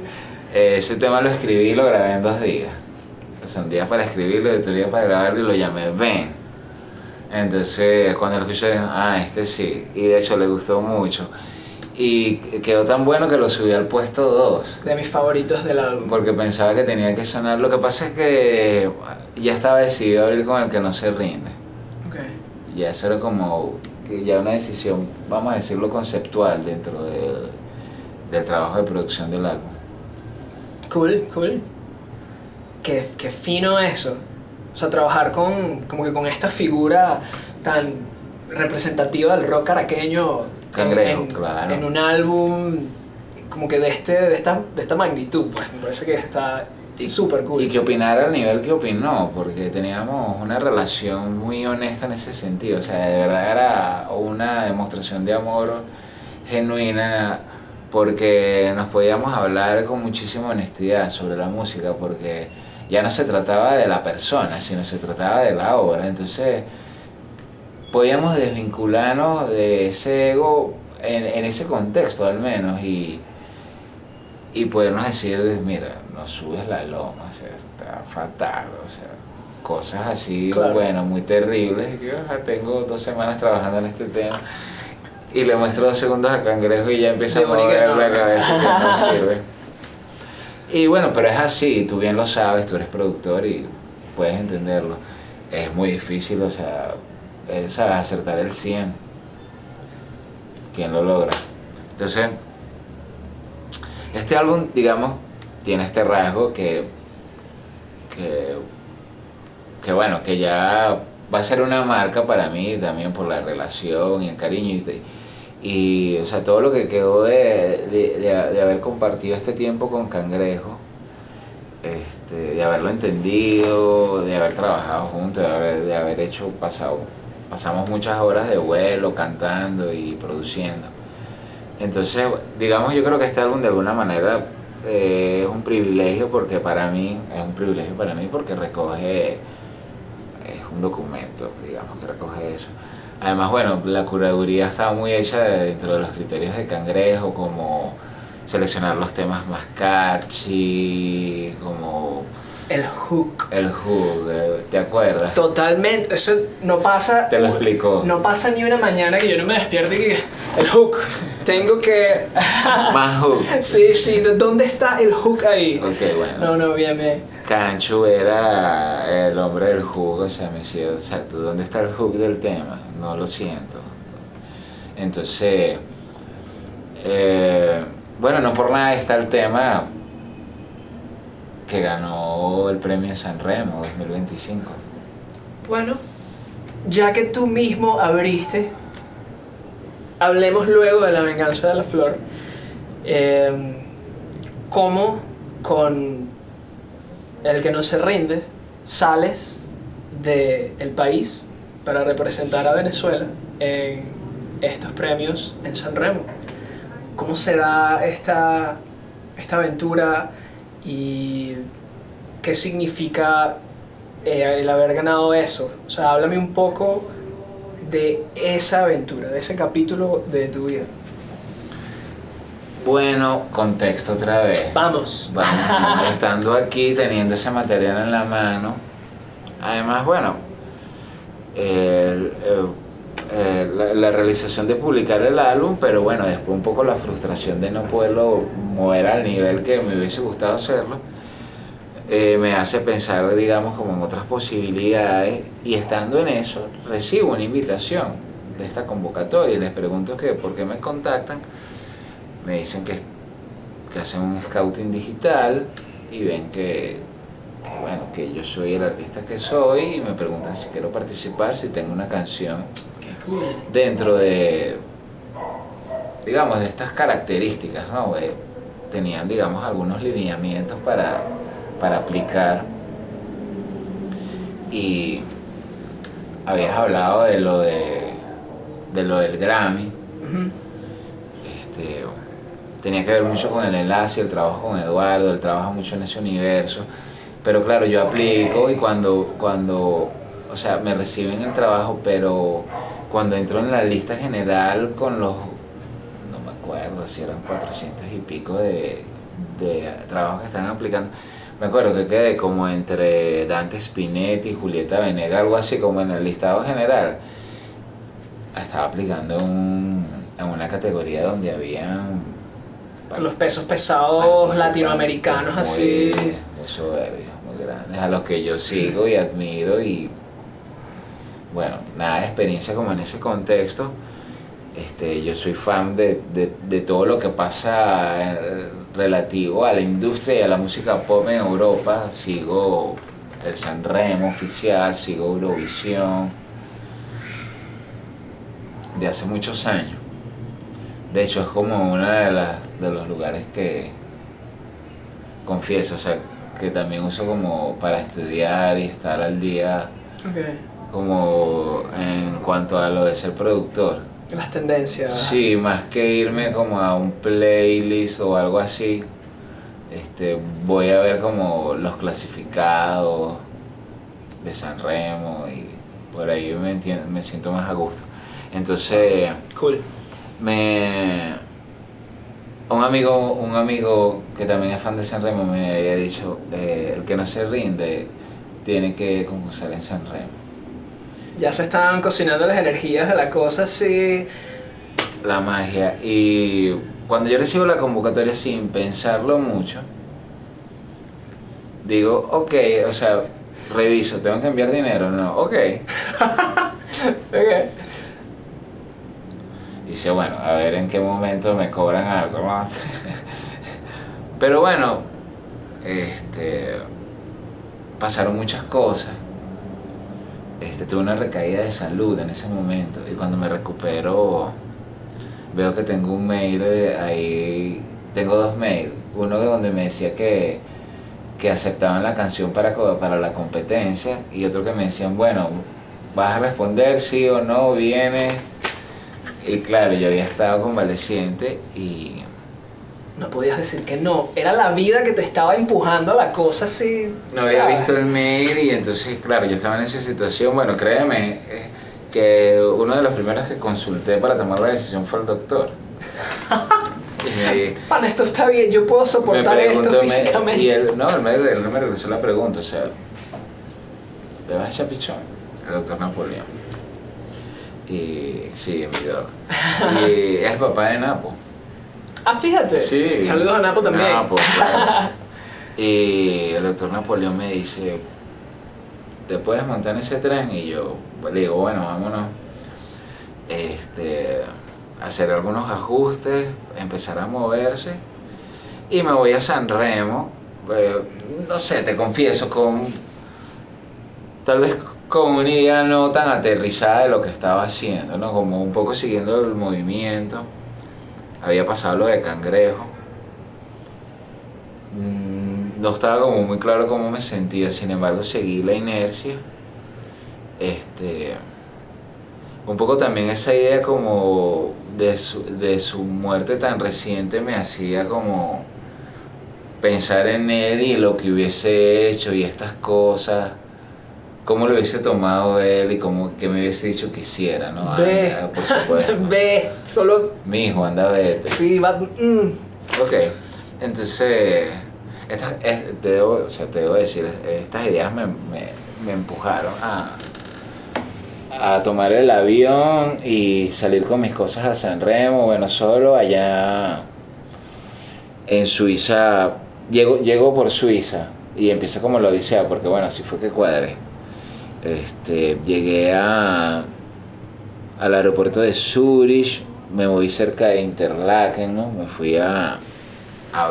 Ese tema lo escribí y lo grabé en 2 días. O sea, un día para escribirlo y otro día para grabarlo y lo llamé Ven. Entonces cuando lo escuché, este sí. Y de hecho le gustó mucho. Y quedó tan bueno que lo subí al puesto 2. De mis favoritos del álbum. Porque pensaba que tenía que sonar. Lo que pasa es que ya estaba decidido a abrir con El que no se rinde. Okay. Ya eso era como que ya una decisión, vamos a decirlo, conceptual dentro del trabajo de producción del álbum. Cool. Qué fino eso. O sea, trabajar como que con esta figura tan representativa del rock caraqueño Cangrejo, claro. En un álbum como que de esta magnitud, pues me parece que está súper cool. Y que opinara al nivel que opinó, porque teníamos una relación muy honesta en ese sentido. O sea, de verdad era una demostración de amor genuina, porque nos podíamos hablar con muchísima honestidad sobre la música, porque ya no se trataba de la persona, sino se trataba de la obra. Entonces, podíamos desvincularnos de ese ego en ese contexto al menos y podernos decir, mira, no subes la loma, o sea, está fatal, o sea, cosas así, Claro. bueno, muy terribles, que tengo 2 semanas trabajando en este tema y le muestro 2 segundos a Cangrejo y ya empieza a De única, mover no. la cabeza que no sirve. Y bueno, pero es así, tú bien lo sabes, tú eres productor y puedes entenderlo. Es muy difícil, o sea, ¿sabes? Acertar el 100. ¿Quién lo logra? Entonces, este álbum, digamos, tiene este rasgo que, bueno, que ya va a ser una marca para mí también por la relación y el cariño y o sea, todo lo que quedó de haber compartido este tiempo con Cangrejo, de haberlo entendido, de haber trabajado juntos, de haber hecho, pasamos muchas horas de vuelo cantando y produciendo. Entonces, digamos, yo creo que este álbum de alguna manera es un privilegio porque para mí, porque recoge, es un documento, digamos, que recoge eso. Además, bueno, la curaduría estaba muy hecha dentro de los criterios de Cangrejo, como seleccionar los temas más catchy, como El hook. el hook, ¿te acuerdas? Totalmente, eso no pasa. Te lo explicó. No pasa ni una mañana que yo no me despierte y que el hook. Tengo que. Más hook. Sí, ¿dónde está el hook ahí? Ok, bueno. No, bien. Canchu era el hombre del hook, o sea, me decía, exacto, ¿dónde está el hook del tema? No lo siento. Entonces, bueno, no por nada está el tema que ganó el premio Sanremo 2025. Bueno, ya que tú mismo abriste, hablemos luego de La venganza de la flor. ¿Cómo con El que no se rinde sales del país para representar a Venezuela en estos premios en Sanremo? ¿Cómo se da esta aventura y qué significa el haber ganado eso? O sea, háblame un poco de esa aventura, de ese capítulo de tu vida. Bueno, contexto otra vez. Vamos. Estando aquí, teniendo ese material en la mano. Además, bueno, la realización de publicar el álbum, pero bueno, después un poco la frustración de no poderlo mover al nivel que me hubiese gustado hacerlo, me hace pensar, digamos, como en otras posibilidades, y estando en eso, recibo una invitación de esta convocatoria y les pregunto que por qué me contactan. Me dicen que hacen un scouting digital y ven que yo soy el artista que soy y me preguntan si quiero participar, si tengo una canción dentro de, digamos, de estas características, ¿no? Tenían, digamos, algunos lineamientos para aplicar y habías hablado de lo del Grammy. Uh-huh. Tenía que ver mucho con el enlace, el trabajo con Eduardo, él trabaja mucho en ese universo, pero claro, yo aplico y cuando o sea, me reciben el trabajo, pero cuando entro en la lista general con los, no me acuerdo si eran 400 y pico de trabajos que están aplicando, me acuerdo que quedé como entre Dante Spinetti y Julieta Venegas, algo así como en el listado general. Estaba aplicando en una categoría donde habían los pesos pesados latinoamericanos así. Muy soberbios, muy grandes, a los que yo sigo y admiro y bueno, nada de experiencia como en ese contexto. Yo soy fan de todo lo que pasa relativo a la industria y a la música pop en Europa. Sigo el Sanremo oficial, sigo Eurovisión de hace muchos años. De hecho, es como uno de los lugares que confieso, o sea, que también uso como para estudiar y estar al día, Okay. Como en cuanto a lo de ser productor. Las tendencias. Sí, más que irme como a un playlist o algo así, voy a ver como los clasificados de Sanremo por ahí me siento más a gusto. Entonces, Cool. un amigo que también es fan de Sanremo me había dicho, el que no se rinde tiene que concursar en Sanremo. Ya se estaban cocinando las energías de la cosa, sí. La magia. Y cuando yo recibo la convocatoria sin pensarlo mucho, digo, ok, o sea, reviso, ¿tengo que enviar dinero? No, ok. Okay. Dice, bueno, a ver en qué momento me cobran algo, ¿no? Pero bueno, pasaron muchas cosas. Tuve una recaída de salud en ese momento y cuando me recupero veo que tengo un mail ahí, tengo 2 mails, uno de donde me decía que aceptaban la canción para la competencia y otro que me decían, bueno, vas a responder sí o no, vienes. Y claro, yo había estado convaleciente y... No podías decir que no, era la vida que te estaba empujando a la cosa así. No había visto el mail y entonces, claro, yo estaba en esa situación. Bueno, créeme que uno de los primeros que consulté para tomar la decisión fue el doctor. Pana, esto está bien, yo puedo soportar esto físicamente. Y él me regresó la pregunta, o sea, ¿le vas a echar pichón? El doctor Napoleón. Y sí, mi doc. Y es el papá de Napo. Ah, fíjate. Sí. Saludos a Napo también. Napo, claro. Y el doctor Napoleón me dice, ¿te puedes montar en ese tren? Y yo le digo, bueno, vámonos. Hacer algunos ajustes, empezar a moverse. Y me voy a Sanremo. No sé, te confieso, tal vez con una idea no tan aterrizada de lo que estaba haciendo, ¿no? Como un poco siguiendo el movimiento. Había pasado lo de Cangrejo. No estaba como muy claro cómo me sentía, sin embargo seguí la inercia. Un poco también esa idea como de su muerte tan reciente me hacía como pensar en él y lo que hubiese hecho y estas cosas, cómo lo hubiese tomado él y qué me hubiese dicho que hiciera, ¿no? Ve, Anda, por supuesto. ve, solo... Mi hijo, anda, vete. Sí, va... Ok, entonces, te debo decir, estas ideas me empujaron a tomar el avión y salir con mis cosas a Sanremo. Bueno, solo allá en Suiza, llego por Suiza y empiezo como la odisea, porque bueno, así fue que cuadré. Llegué al aeropuerto de Zurich, me moví cerca de Interlaken, ¿no? Me fui a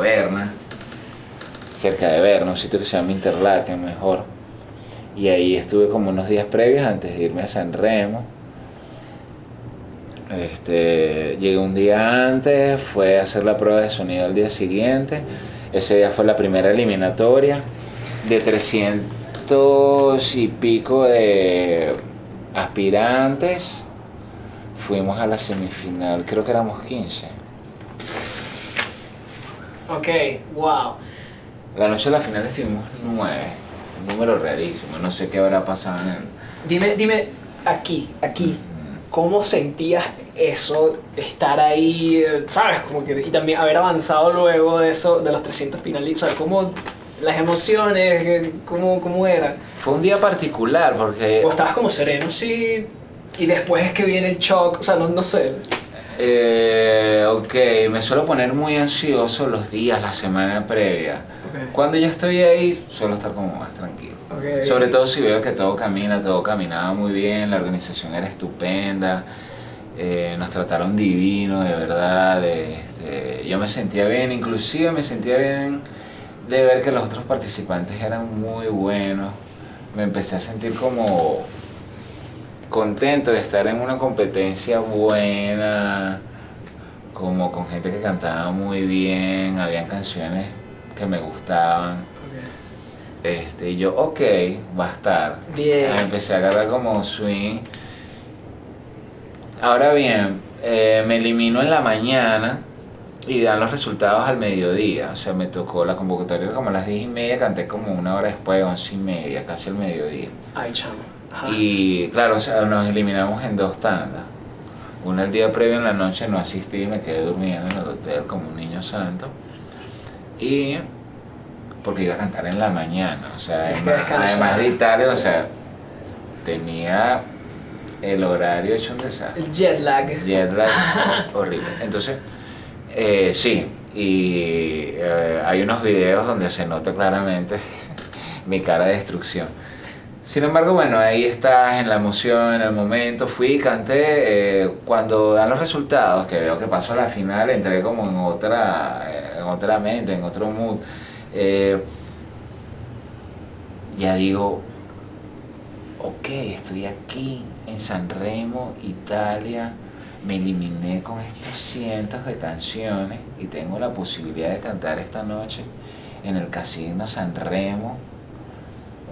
Berna, cerca de Berna, un sitio que se llama Interlaken mejor. Y ahí estuve como unos días previos antes de irme a Sanremo. Llegué un día antes, fue a hacer la prueba de sonido al día siguiente. Ese día fue la primera eliminatoria de 300 y pico de aspirantes. Fuimos a la semifinal, creo que éramos 15. Ok, wow. La noche de la final estuvimos 9, un número rarísimo, no sé qué habrá pasado en el... Dime, aquí, ¿cómo sentías eso de estar ahí, sabes? Como que, y también haber avanzado luego de eso, de los 300 finalistas, o sea, ¿cómo las emociones, cómo era? Fue un día particular porque... O estabas como sereno, sí, y después es que viene el shock, o sea, no sé. Ok, me suelo poner muy ansioso los días, la semana previa. Okay. Cuando ya estoy ahí, suelo estar como más tranquilo. Okay. Sobre todo si veo que todo caminaba muy bien, la organización era estupenda, nos trataron divino, de verdad. Yo me sentía bien, inclusive me sentía bien de ver que los otros participantes eran muy buenos. Me empecé a sentir como contento de estar en una competencia buena, como con gente que cantaba muy bien, habían canciones que me gustaban. Okay. Y yo, ok, va a estar. Bien. Empecé a agarrar como swing. Ahora bien, me elimino en la mañana y dan los resultados al mediodía. O sea, me tocó la convocatoria como a las 10:30, canté como una hora después, 11:30, casi al mediodía. Ay, chamo. Ajá. Y claro, o sea, nos eliminamos en 2 tandas. Una el día previo en la noche no asistí, me quedé durmiendo en el hotel como un niño santo. Y porque iba a cantar en la mañana, o sea, además de Italia, o sea, tenía el horario hecho un desastre. El jet lag. Jet lag horrible. Entonces, sí, y hay unos videos donde se nota claramente mi cara de destrucción. Sin embargo, bueno, ahí estás en la emoción, en el momento, fui, canté, cuando dan los resultados, que veo que paso a la final, entré como en otra mente, en otro mood. Ya digo, ok, estoy aquí en San Remo, Italia, me eliminé con estos cientos de canciones y tengo la posibilidad de cantar esta noche en el Casino San Remo,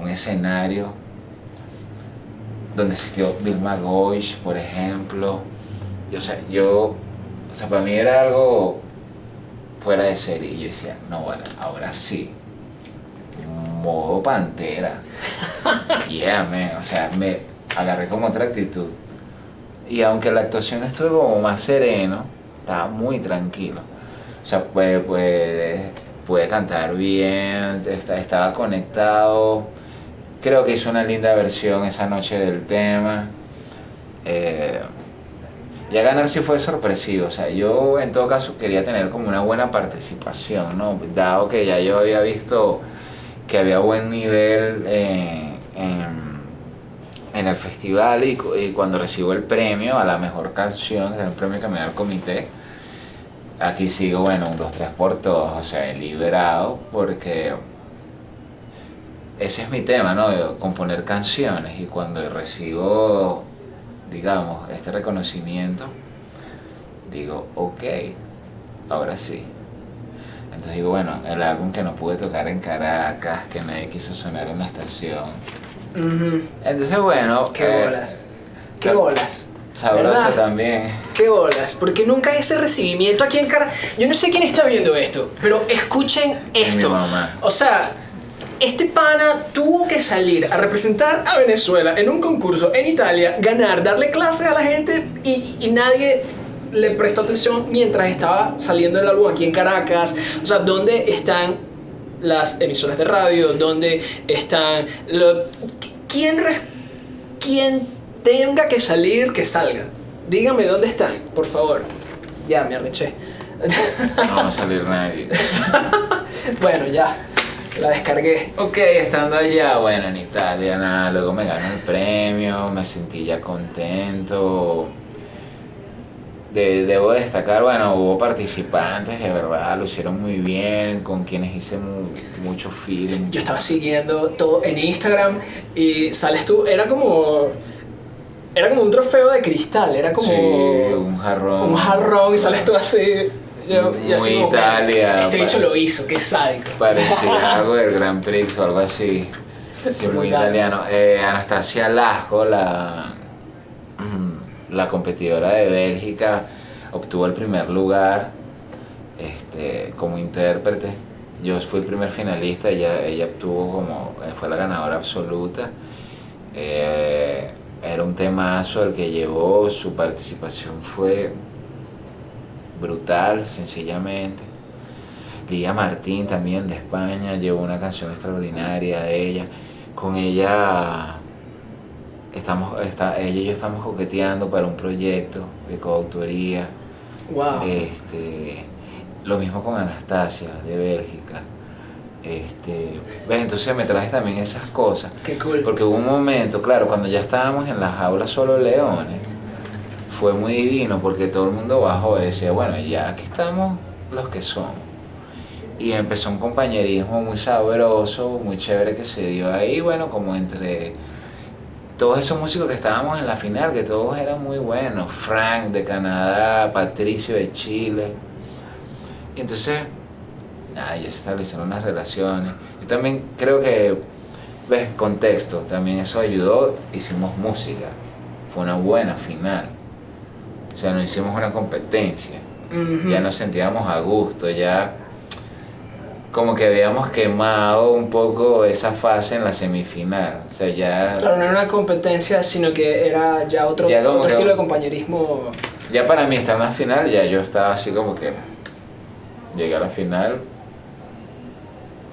un escenario donde asistió Vilma Goix, por ejemplo. O sea, para mí era algo fuera de serie. Y yo decía, no, bueno, ahora sí, modo Pantera. Yeah, man, o sea, me agarré como otra actitud. Y aunque la actuación estuvo como más sereno, estaba muy tranquilo. O sea, puede cantar bien, estaba conectado. Creo que hizo una linda versión esa noche del tema. Ya ganar sí fue sorpresivo. O sea, yo en todo caso quería tener como una buena participación, ¿no? Dado que ya yo había visto que había buen nivel en el festival y cuando recibo el premio a la mejor canción, que es el premio que me da el comité, aquí sigo, bueno, un 2, 3 por todos, o sea, he liberado porque ese es mi tema, ¿no? Componer canciones, y cuando recibo, digamos, este reconocimiento, digo, ok, ahora sí. Entonces digo, bueno, el álbum que no pude tocar en Caracas, que nadie quiso sonar en la estación. Entonces, bueno... ¡Qué bolas! ¡Qué bolas! Sabroso, ¿verdad? También. ¡Qué bolas! Porque nunca hay ese recibimiento aquí en Caracas. Yo no sé quién está viendo esto, pero escuchen esto. Mi mamá. O sea, este pana tuvo que salir a representar a Venezuela en un concurso en Italia, ganar, darle clases a la gente y nadie le prestó atención mientras estaba saliendo el álbum aquí en Caracas. O sea, ¿dónde están las emisoras de radio? ¿Dónde están ¿Quién tenga que salir, que salga? Dígame dónde están, por favor. Ya, me arreché. No va a salir nadie. Bueno, ya, la descargué. Ok, estando allá, bueno, en Italia, nada, luego me ganó el premio, me sentí ya contento. Debo destacar, bueno, hubo participantes que de verdad lo hicieron muy bien, con quienes hice mucho feeling. Yo estaba siguiendo todo en Instagram y sales tú, era como un trofeo de cristal, era como... Sí, un jarrón. Un jarrón y sales tú así. Muy así como, Italia. Este bicho lo hizo, qué sádico. Parecía algo del Grand Prix o algo así. Sí, muy italiano. Anastasia Lasco, la competidora de Bélgica, obtuvo el primer lugar como intérprete. Yo fui el primer finalista, ella obtuvo fue la ganadora absoluta. Era un temazo el que llevó, su participación fue brutal, sencillamente. Lidia Martín también de España llevó una canción extraordinaria de ella. Con ella ella y yo estamos coqueteando para un proyecto de coautoría. Wow. Lo mismo con Anastasia de Bélgica. Entonces me traje también esas cosas. Qué cool. Porque hubo un momento, claro, cuando ya estábamos en las aulas Solo Leones, fue muy divino porque todo el mundo bajó y decía, bueno, ya aquí estamos los que somos. Y empezó un compañerismo muy sabroso, muy chévere que se dio ahí, bueno, como entre todos esos músicos que estábamos en la final, que todos eran muy buenos, Frank de Canadá, Patricio de Chile. Y entonces, ya se establecieron unas relaciones. Yo también creo que, contexto, también eso ayudó, hicimos música, fue una buena final. O sea, no hicimos una competencia, ya nos sentíamos a gusto, ya como que habíamos quemado un poco esa fase en la semifinal. O sea, ya... Claro, no era una competencia, sino que era ya otro estilo de compañerismo. Ya para mí estar en la final, ya yo estaba así como que... Llegué a la final,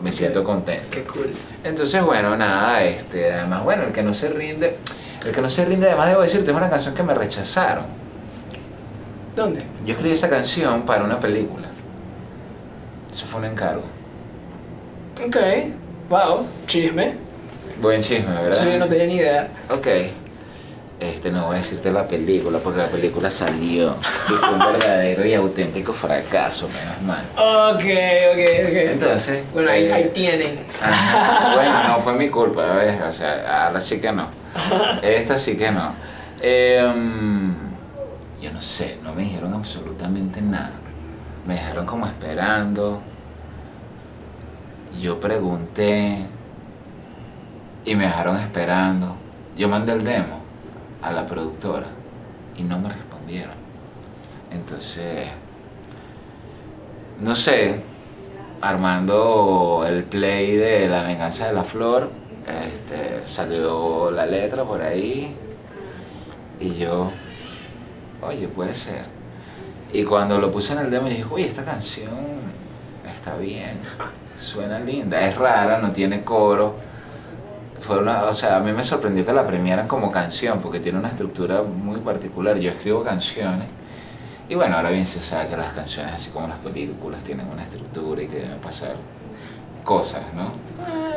me siento contento. Qué cool. Entonces, bueno, nada, además, bueno, el que no se rinde, además debo decirte, es una canción que me rechazaron. ¿Dónde? Yo escribí esa canción para una película. Eso fue un encargo. Ok, wow, chisme. Buen chisme, ¿verdad? Sí, no tenía ni idea. Ok. No voy a decirte la película porque la película salió y fue un verdadero y auténtico fracaso, menos mal. Ok. Entonces... Bueno, ahí tienen. Bueno, no fue mi culpa, ¿ves? O sea, ahora sí que no. Esta sí que no. Yo no sé, no me dijeron absolutamente nada. Me dejaron como esperando. Yo pregunté y me dejaron esperando. Yo mandé el demo a la productora y no me respondieron. Entonces, no sé, armando el play de La Venganza de la Flor, salió la letra por ahí y yo, oye, puede ser. Y cuando lo puse en el demo, yo dije, oye, esta canción está bien, suena linda, es rara, no tiene coro. O sea, a mí me sorprendió que la premiaran como canción, porque tiene una estructura muy particular. Yo escribo canciones, y bueno, ahora bien se sabe que las canciones, así como las películas, tienen una estructura y que deben pasar cosas, ¿no?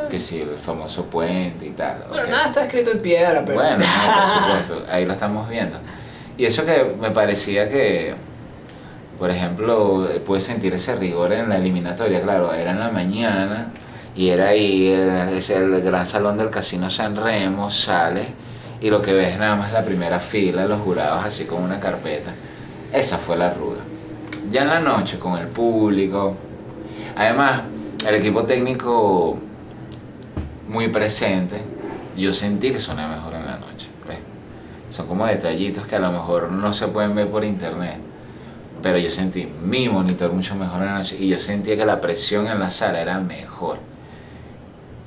Que sí, el famoso puente y tal. Bueno, nada está escrito en piedra, pero... Bueno, no, por supuesto, ahí lo estamos viendo. Y eso que me parecía que, por ejemplo, puedes sentir ese rigor en la eliminatoria, claro, era en la mañana, y era ahí, es el gran salón del Casino San Remo, sales, y lo que ves nada más la primera fila, los jurados así con una carpeta. Esa fue la ruda. Ya en la noche, con el público, además, el equipo técnico muy presente, yo sentí que sonaba mejor en la noche, ¿ves? Son como detallitos que a lo mejor no se pueden ver por internet, pero yo sentí mi monitor mucho mejor en la noche, y yo sentía que la presión en la sala era mejor.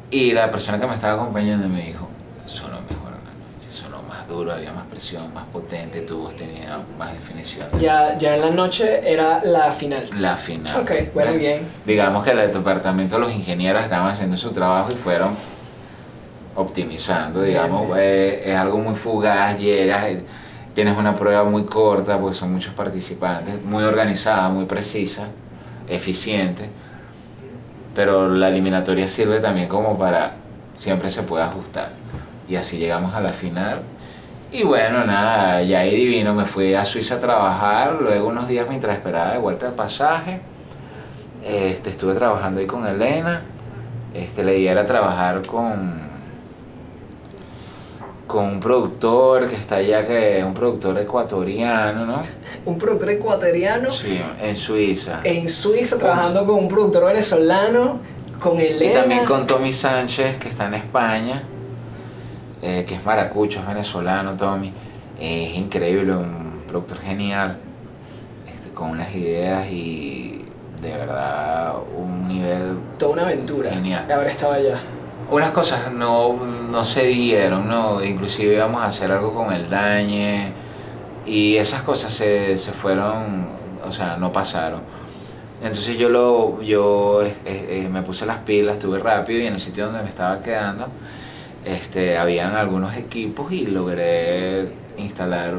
Y la persona que me estaba acompañando me dijo, sonó mejor en la noche, sonó más duro, había más presión, más potente, tu voz tenía más definición. Ya en la noche era la final. La final. Ok, bueno, bien. Digamos que el departamento, los ingenieros estaban haciendo su trabajo y fueron optimizando, digamos, es algo muy fugaz, llegas, tienes una prueba muy corta porque son muchos participantes, muy organizada, muy precisa, eficiente. Pero la eliminatoria sirve también como para siempre se puede ajustar. Y así llegamos a la final. Y bueno, nada, ya ahí divino, me fui a Suiza a trabajar, luego unos días mientras esperaba de vuelta el pasaje, estuve trabajando ahí con Elena, la idea era trabajar con un productor que está allá, que es un productor ecuatoriano, ¿no? Un productor ecuatoriano. Sí, en Suiza. En Suiza, trabajando con un productor venezolano, con Elena. Y también con Tommy Sánchez, que está en España, que es maracucho, es venezolano, Tommy. Es increíble, un productor genial, con unas ideas y de verdad un nivel... Toda una aventura. Genial. Ahora estaba allá. Unas cosas no se dieron, ¿no? Inclusive íbamos a hacer algo con el Dañe y esas cosas se fueron, o sea, no pasaron. Entonces yo me puse las pilas, estuve rápido, y en el sitio donde me estaba quedando habían algunos equipos y logré instalar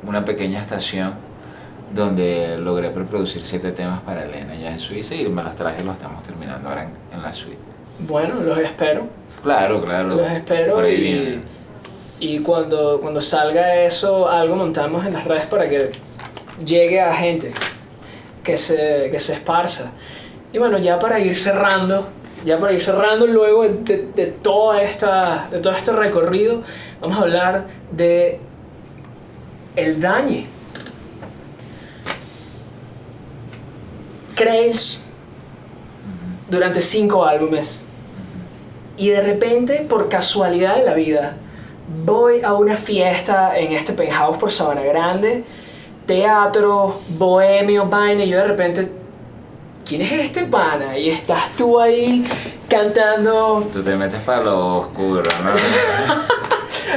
una pequeña estación donde logré preproducir 7 temas para Elena ya en Suiza, y me los traje y los estamos terminando ahora en la suite. Bueno, los espero. Claro. Los espero. Por ahí viene. Y cuando salga eso, algo montamos en las redes para que llegue a gente, que se esparza. Y bueno, ya para ir cerrando luego de todo este recorrido, vamos a hablar de El Dañe. Crees durante 5 álbumes. Y de repente, por casualidad de la vida, voy a una fiesta en este penthouse por Sabana Grande, teatro, bohemio, vaina, y yo de repente ¿quién es este pana? Y estás tú ahí cantando. Tú te metes para lo oscuro, ¿no?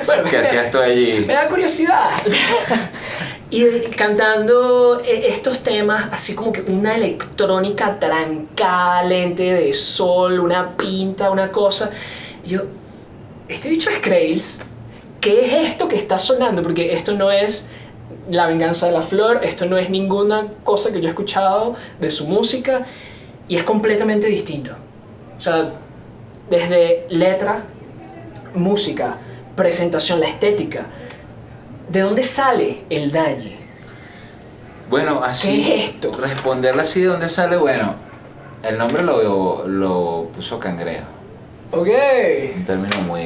Bueno, ¿Qué hacías tú allí? me da curiosidad. Y cantando estos temas, así como que una electrónica trancada, lente de sol, una pinta, una cosa. Y yo, este bicho es Krails. ¿Qué es esto que está sonando? Porque esto no es La Venganza de la Flor, esto no es ninguna cosa que yo he escuchado de su música, y es completamente distinto. O sea, desde letra, música, presentación, la estética. ¿De dónde sale el Dañe? Bueno, así. ¿Qué es esto? Responderle así de dónde sale, bueno, el nombre lo puso Cangrejo. Ok. Un término muy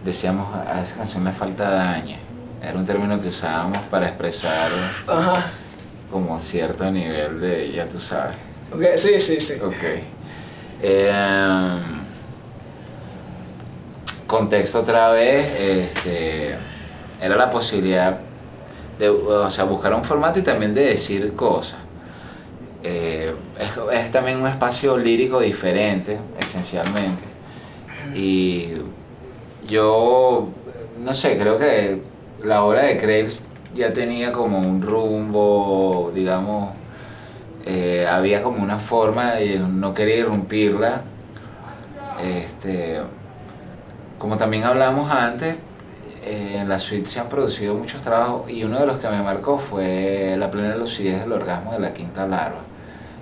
decíamos, a esa canción le falta dañe. Era un término que usábamos para expresar Ajá. como cierto nivel de, ya tú sabes. Ok, sí, sí, sí. Ok. Contexto otra vez, era la posibilidad de, o sea, buscar un formato y también de decir cosas. Es también un espacio lírico diferente, esencialmente. Y yo, no sé, creo que la obra de Krails ya tenía como un rumbo, digamos, había como una forma y no quería irrumpirla. Como también hablamos antes, en la suite se han producido muchos trabajos y uno de los que me marcó fue La plena lucidez del orgasmo de La Quinta Larva.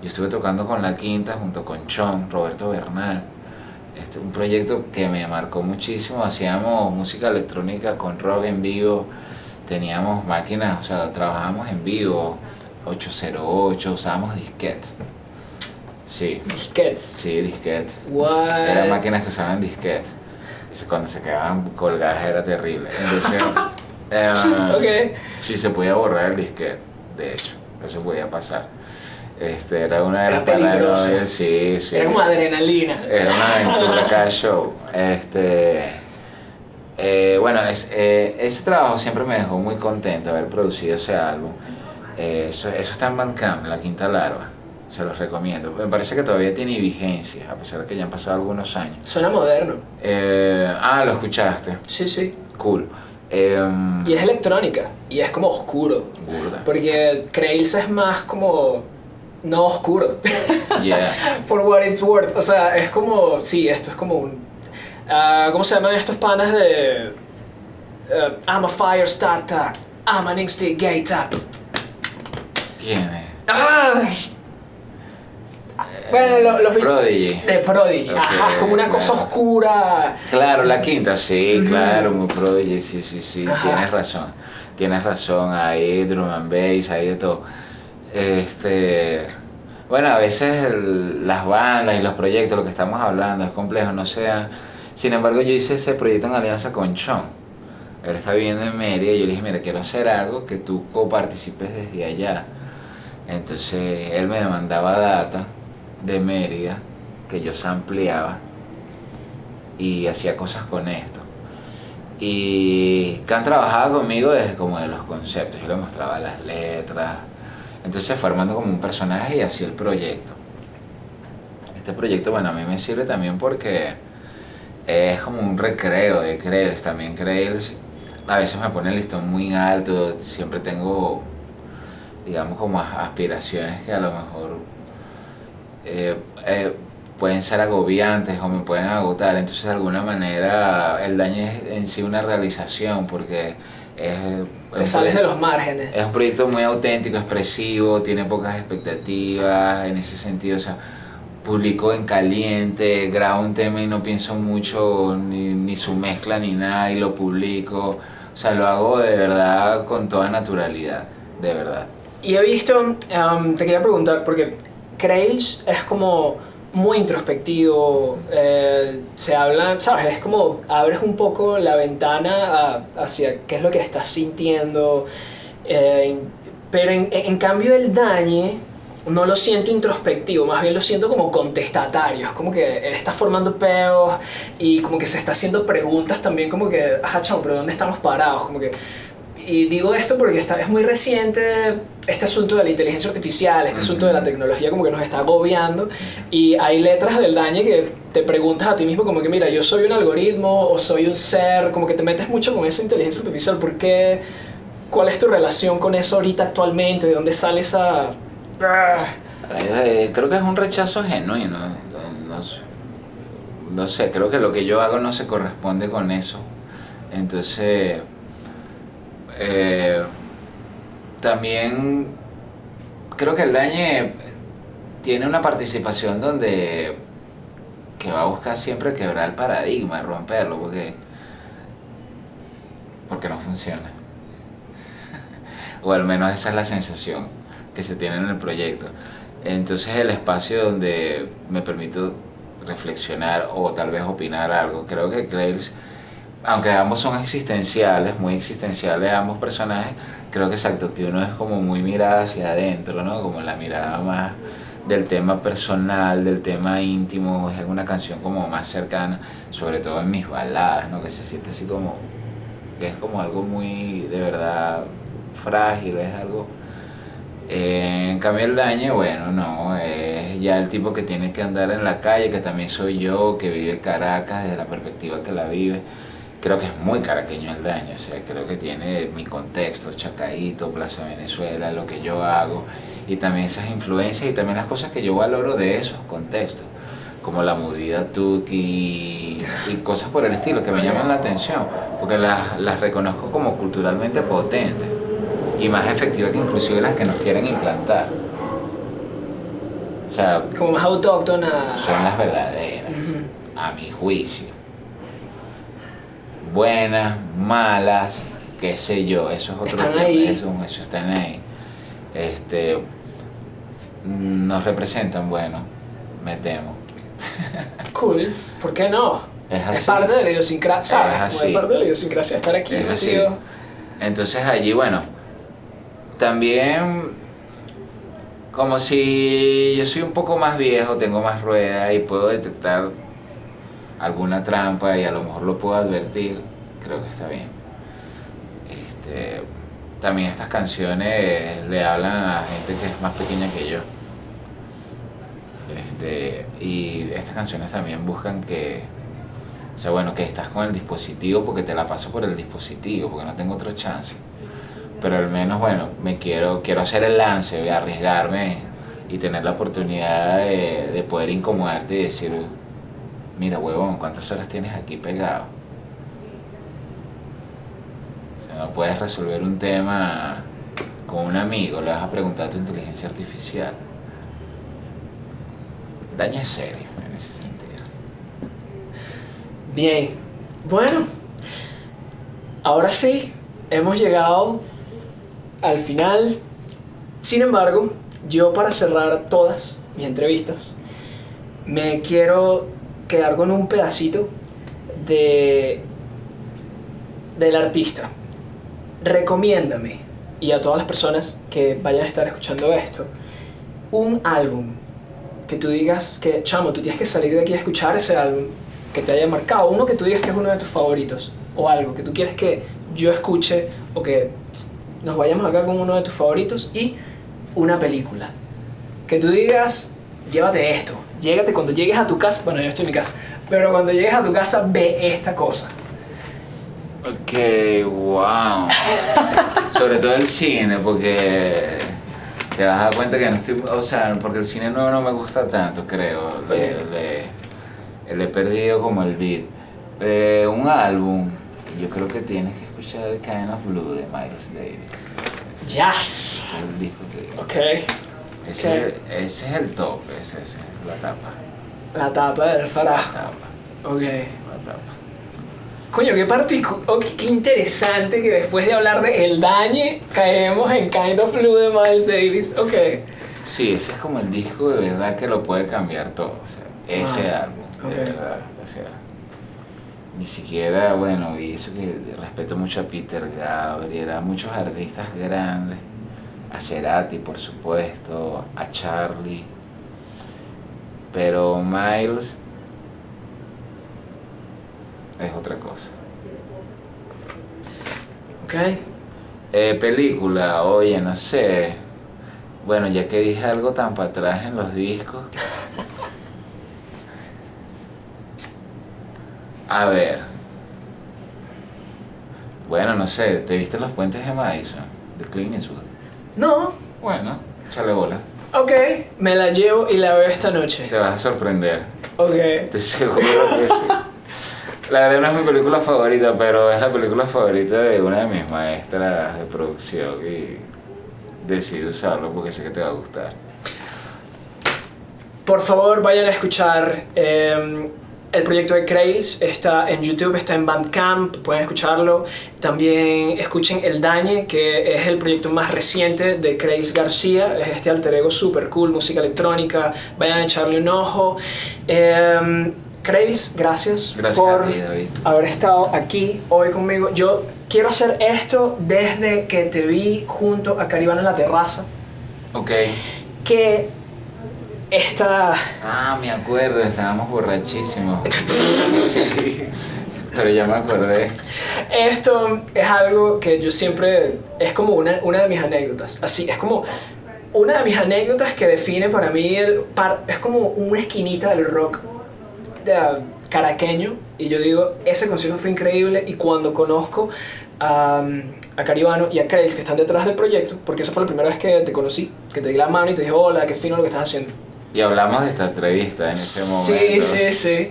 Yo estuve tocando con La Quinta junto con Chon, Roberto Bernal. Un proyecto que me marcó muchísimo. Hacíamos música electrónica con rock en vivo, teníamos máquinas, o sea, trabajábamos en vivo, 808, usábamos disquetes. Sí. Disquetes. Sí, disquetes. What? Eran máquinas que usaban disquetes. Cuando se quedaban colgadas era terrible. Entonces, Ok. sí se podía borrar el disquete, de hecho, eso podía pasar. Era una de las peligroso. paranoias, sí. Era como adrenalina. Era una aventura cada show. Bueno, ese trabajo siempre me dejó muy contento haber producido ese álbum. Eso está en Bandcamp, La Quinta Larva. Se los recomiendo. Me parece que todavía tiene vigencia, a pesar de que ya han pasado algunos años. Suena moderno. ¿Lo escuchaste? Sí, sí. Cool. Y es electrónica. Y es como oscuro. Burda. Porque Krails es más como... no oscuro. Yeah. For what it's worth. O sea, es como... sí, esto es como un... ¿cómo se llaman estos panas de... I'm a fire starter. I'm an instigator. ¿Quién es? Bueno, los Prodigy. de Prodigy. Okay, Ajá, como una cosa claro. oscura. Claro, La Quinta, sí, claro, muy Prodigy, sí, Ajá. tienes razón, hay drum and bass, hay de todo. Bueno, a veces las bandas y los proyectos, lo que estamos hablando, es complejo, no sea. Sin embargo, yo hice ese proyecto en alianza con Chon. Él está viviendo en Mérida y yo le dije, mira, quiero hacer algo que tú coparticipes desde allá. Entonces, él me demandaba data de Mérida que yo sampleaba y hacía cosas con esto. Y Khan trabajaba conmigo desde como de los conceptos, yo le mostraba las letras, entonces fue armando como un personaje y así el proyecto. Este proyecto, bueno, a mí me sirve también porque es como un recreo de Krails. También Krails a veces me pone el listón muy alto, siempre tengo, digamos, como aspiraciones que a lo mejor pueden ser agobiantes o me pueden agotar. Entonces, de alguna manera, el daño es en sí una realización porque Te sales de los márgenes. es un proyecto muy auténtico, expresivo, tiene pocas expectativas en ese sentido. O sea, publico en caliente, grabo un tema y no pienso mucho ni su mezcla ni nada y lo publico. O sea, lo hago de verdad con toda naturalidad, de verdad. Y he visto, te quería preguntar, porque Krails es como muy introspectivo, se habla, ¿sabes? Es como abres un poco la ventana hacia qué es lo que estás sintiendo, pero en cambio el Dañe no lo siento introspectivo, más bien lo siento como contestatario, es como que él está formando peos y como que se está haciendo preguntas también como que, ajá, chamo, pero ¿dónde estamos parados? Como que... y digo esto porque es muy reciente este asunto de la inteligencia artificial, este asunto de la tecnología como que nos está agobiando, y hay letras del Dañe que te preguntas a ti mismo como que mira, yo soy un algoritmo o soy un ser, como que te metes mucho con esa inteligencia artificial. ¿Por qué? ¿Cuál es tu relación con eso ahorita actualmente? ¿De dónde sale esa...? Creo que es un rechazo genuino. No sé, creo que lo que yo hago no se corresponde con eso. Entonces, también creo que el Dañe tiene una participación donde que va a buscar siempre quebrar el paradigma, romperlo, porque no funciona. O al menos esa es la sensación que se tiene en el proyecto. Entonces el espacio donde me permito reflexionar o tal vez opinar algo, creo que Grails, aunque ambos son existenciales, muy existenciales ambos personajes, creo que exacto, que uno es como muy mirada hacia adentro, ¿no? Como la mirada más del tema personal, del tema íntimo, es una canción como más cercana, sobre todo en mis baladas, ¿no? Que se siente así como, que es como algo muy, de verdad, frágil, es algo... en cambio el Dañe, bueno, no, es ya el tipo que tiene que andar en la calle, que también soy yo, que vive Caracas desde la perspectiva que la vive. Creo que es muy caraqueño el Dañe, o sea, creo que tiene mi contexto, Chacaíto, Plaza Venezuela, lo que yo hago, y también esas influencias y también las cosas que yo valoro de esos contextos, como la movida tuki y cosas por el estilo que me llaman la atención, porque las reconozco como culturalmente potentes y más efectivas que inclusive las que nos quieren implantar. O sea, Como más autóctona. son las verdaderas, a mi juicio. Buenas, malas, qué sé yo, eso es otro Están tema, ahí. eso están ahí. Nos representan, bueno, me temo. Cool, ¿por qué no? Es así. Es parte de la idiosincrasia, ¿sabes? Es Como así. es parte de la idiosincrasia estar aquí, Es así. tío. Entonces allí, bueno, también como si yo soy un poco más viejo, tengo más ruedas y puedo detectar alguna trampa y a lo mejor lo puedo advertir, creo que está bien. También estas canciones le hablan a gente que es más pequeña que yo. Y estas canciones también buscan que, o sea, bueno, que estás con el dispositivo porque te la paso por el dispositivo, porque no tengo otro chance. Pero al menos, bueno, quiero hacer el lance, voy a arriesgarme y tener la oportunidad de poder incomodarte y decir, mira, huevón, ¿cuántas horas tienes aquí pegado? O sea, no puedes resolver un tema con un amigo, le vas a preguntar a tu inteligencia artificial. Daño es serio en ese sentido. Bien, bueno, ahora sí, hemos llegado al final. Sin embargo, yo para cerrar todas mis entrevistas, me quiero quedar con un pedacito del artista. Recomiéndame, y a todas las personas que vayan a estar escuchando esto, un álbum que tú digas que, chamo, tú tienes que salir de aquí a escuchar ese álbum que te haya marcado, uno que tú digas que es uno de tus favoritos, o algo que tú quieres que yo escuche, o que nos vayamos acá con uno de tus favoritos, y una película que tú digas, llévate esto, llégate cuando llegues a tu casa, bueno, yo estoy en mi casa, pero cuando llegues a tu casa ve esta cosa. Ok, wow. Sobre todo el cine, porque te vas a dar cuenta que no estoy, o sea, porque el cine nuevo no me gusta tanto, creo. Le he perdido como el beat. Un álbum, yo creo que tienes que escuchar The Kind of Blue de Miles Davis. Jazz. Ese es el disco que... Ok. Ese es el top, ese es la tapa. La tapa del La Farah. tapa, Ok. la tapa. Coño, qué interesante que después de hablar de El Dañe caemos en Kind of Blue de Miles Davis. Ok. Sí, ese es como el disco de verdad que lo puede cambiar todo. O sea, ese álbum, de ok. verdad. O sea, ni siquiera, bueno, y eso que respeto mucho a Peter Gabriel, a muchos artistas grandes, a Cerati, por supuesto, a Charlie. Pero Miles es otra cosa. Ok. Película, oye, no sé. Bueno, ya que dije algo tan para atrás en los discos. A ver. Bueno, no sé, ¿te viste Los Puentes de Madison? De Clint Eastwood. No. Bueno, échale bola. Ok, me la llevo y la veo esta noche. Te vas a sorprender. Ok. Estoy seguro que sí. La verdad no es mi película favorita, pero es la película favorita de una de mis maestras de producción y decidí usarlo porque sé que te va a gustar. Por favor, vayan a escuchar el proyecto de Crails. Está en YouTube, está en Bandcamp, pueden escucharlo. También escuchen El Dañe, que es el proyecto más reciente de Crails García. Es este alter ego super cool, música electrónica. Vayan a echarle un ojo. Crails, gracias por ti, David, haber estado aquí hoy conmigo. Yo quiero hacer esto desde que te vi junto a Caribano en la terraza. Ok. Que esta... Ah, me acuerdo, estábamos borrachísimos. Sí, pero ya me acordé. Esto es algo que yo siempre... Es como una de mis anécdotas. Así, es como una de mis anécdotas que define para mí es como una esquinita del rock caraqueño. Y yo digo, ese concierto fue increíble. Y cuando conozco a Caribano y a Crails, que están detrás del proyecto, porque esa fue la primera vez que te conocí, que te di la mano y te dije, hola, qué fino lo que estás haciendo. Y hablamos de esta entrevista en ese momento. Sí.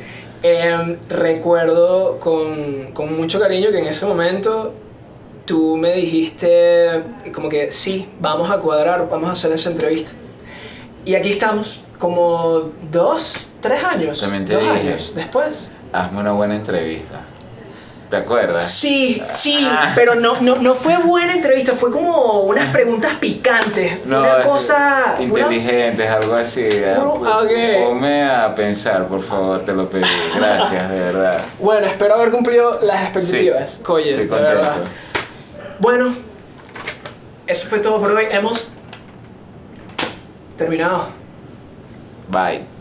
Recuerdo con mucho cariño que en ese momento tú me dijiste como que sí, vamos a cuadrar, vamos a hacer esa entrevista. Y aquí estamos, como 3 años. También te 2 dije, años después. Hazme una buena entrevista. ¿Te acuerdas? Sí, pero no fue buena entrevista, fue como unas preguntas picantes. Fue una cosa... Inteligentes, algo así. Okay. Ponme a pensar, por favor, te lo pedí. Gracias, de verdad. Bueno, espero haber cumplido las expectativas. Sí, Oye, estoy de contento. verdad. Bueno, eso fue todo por hoy. Hemos terminado. Bye.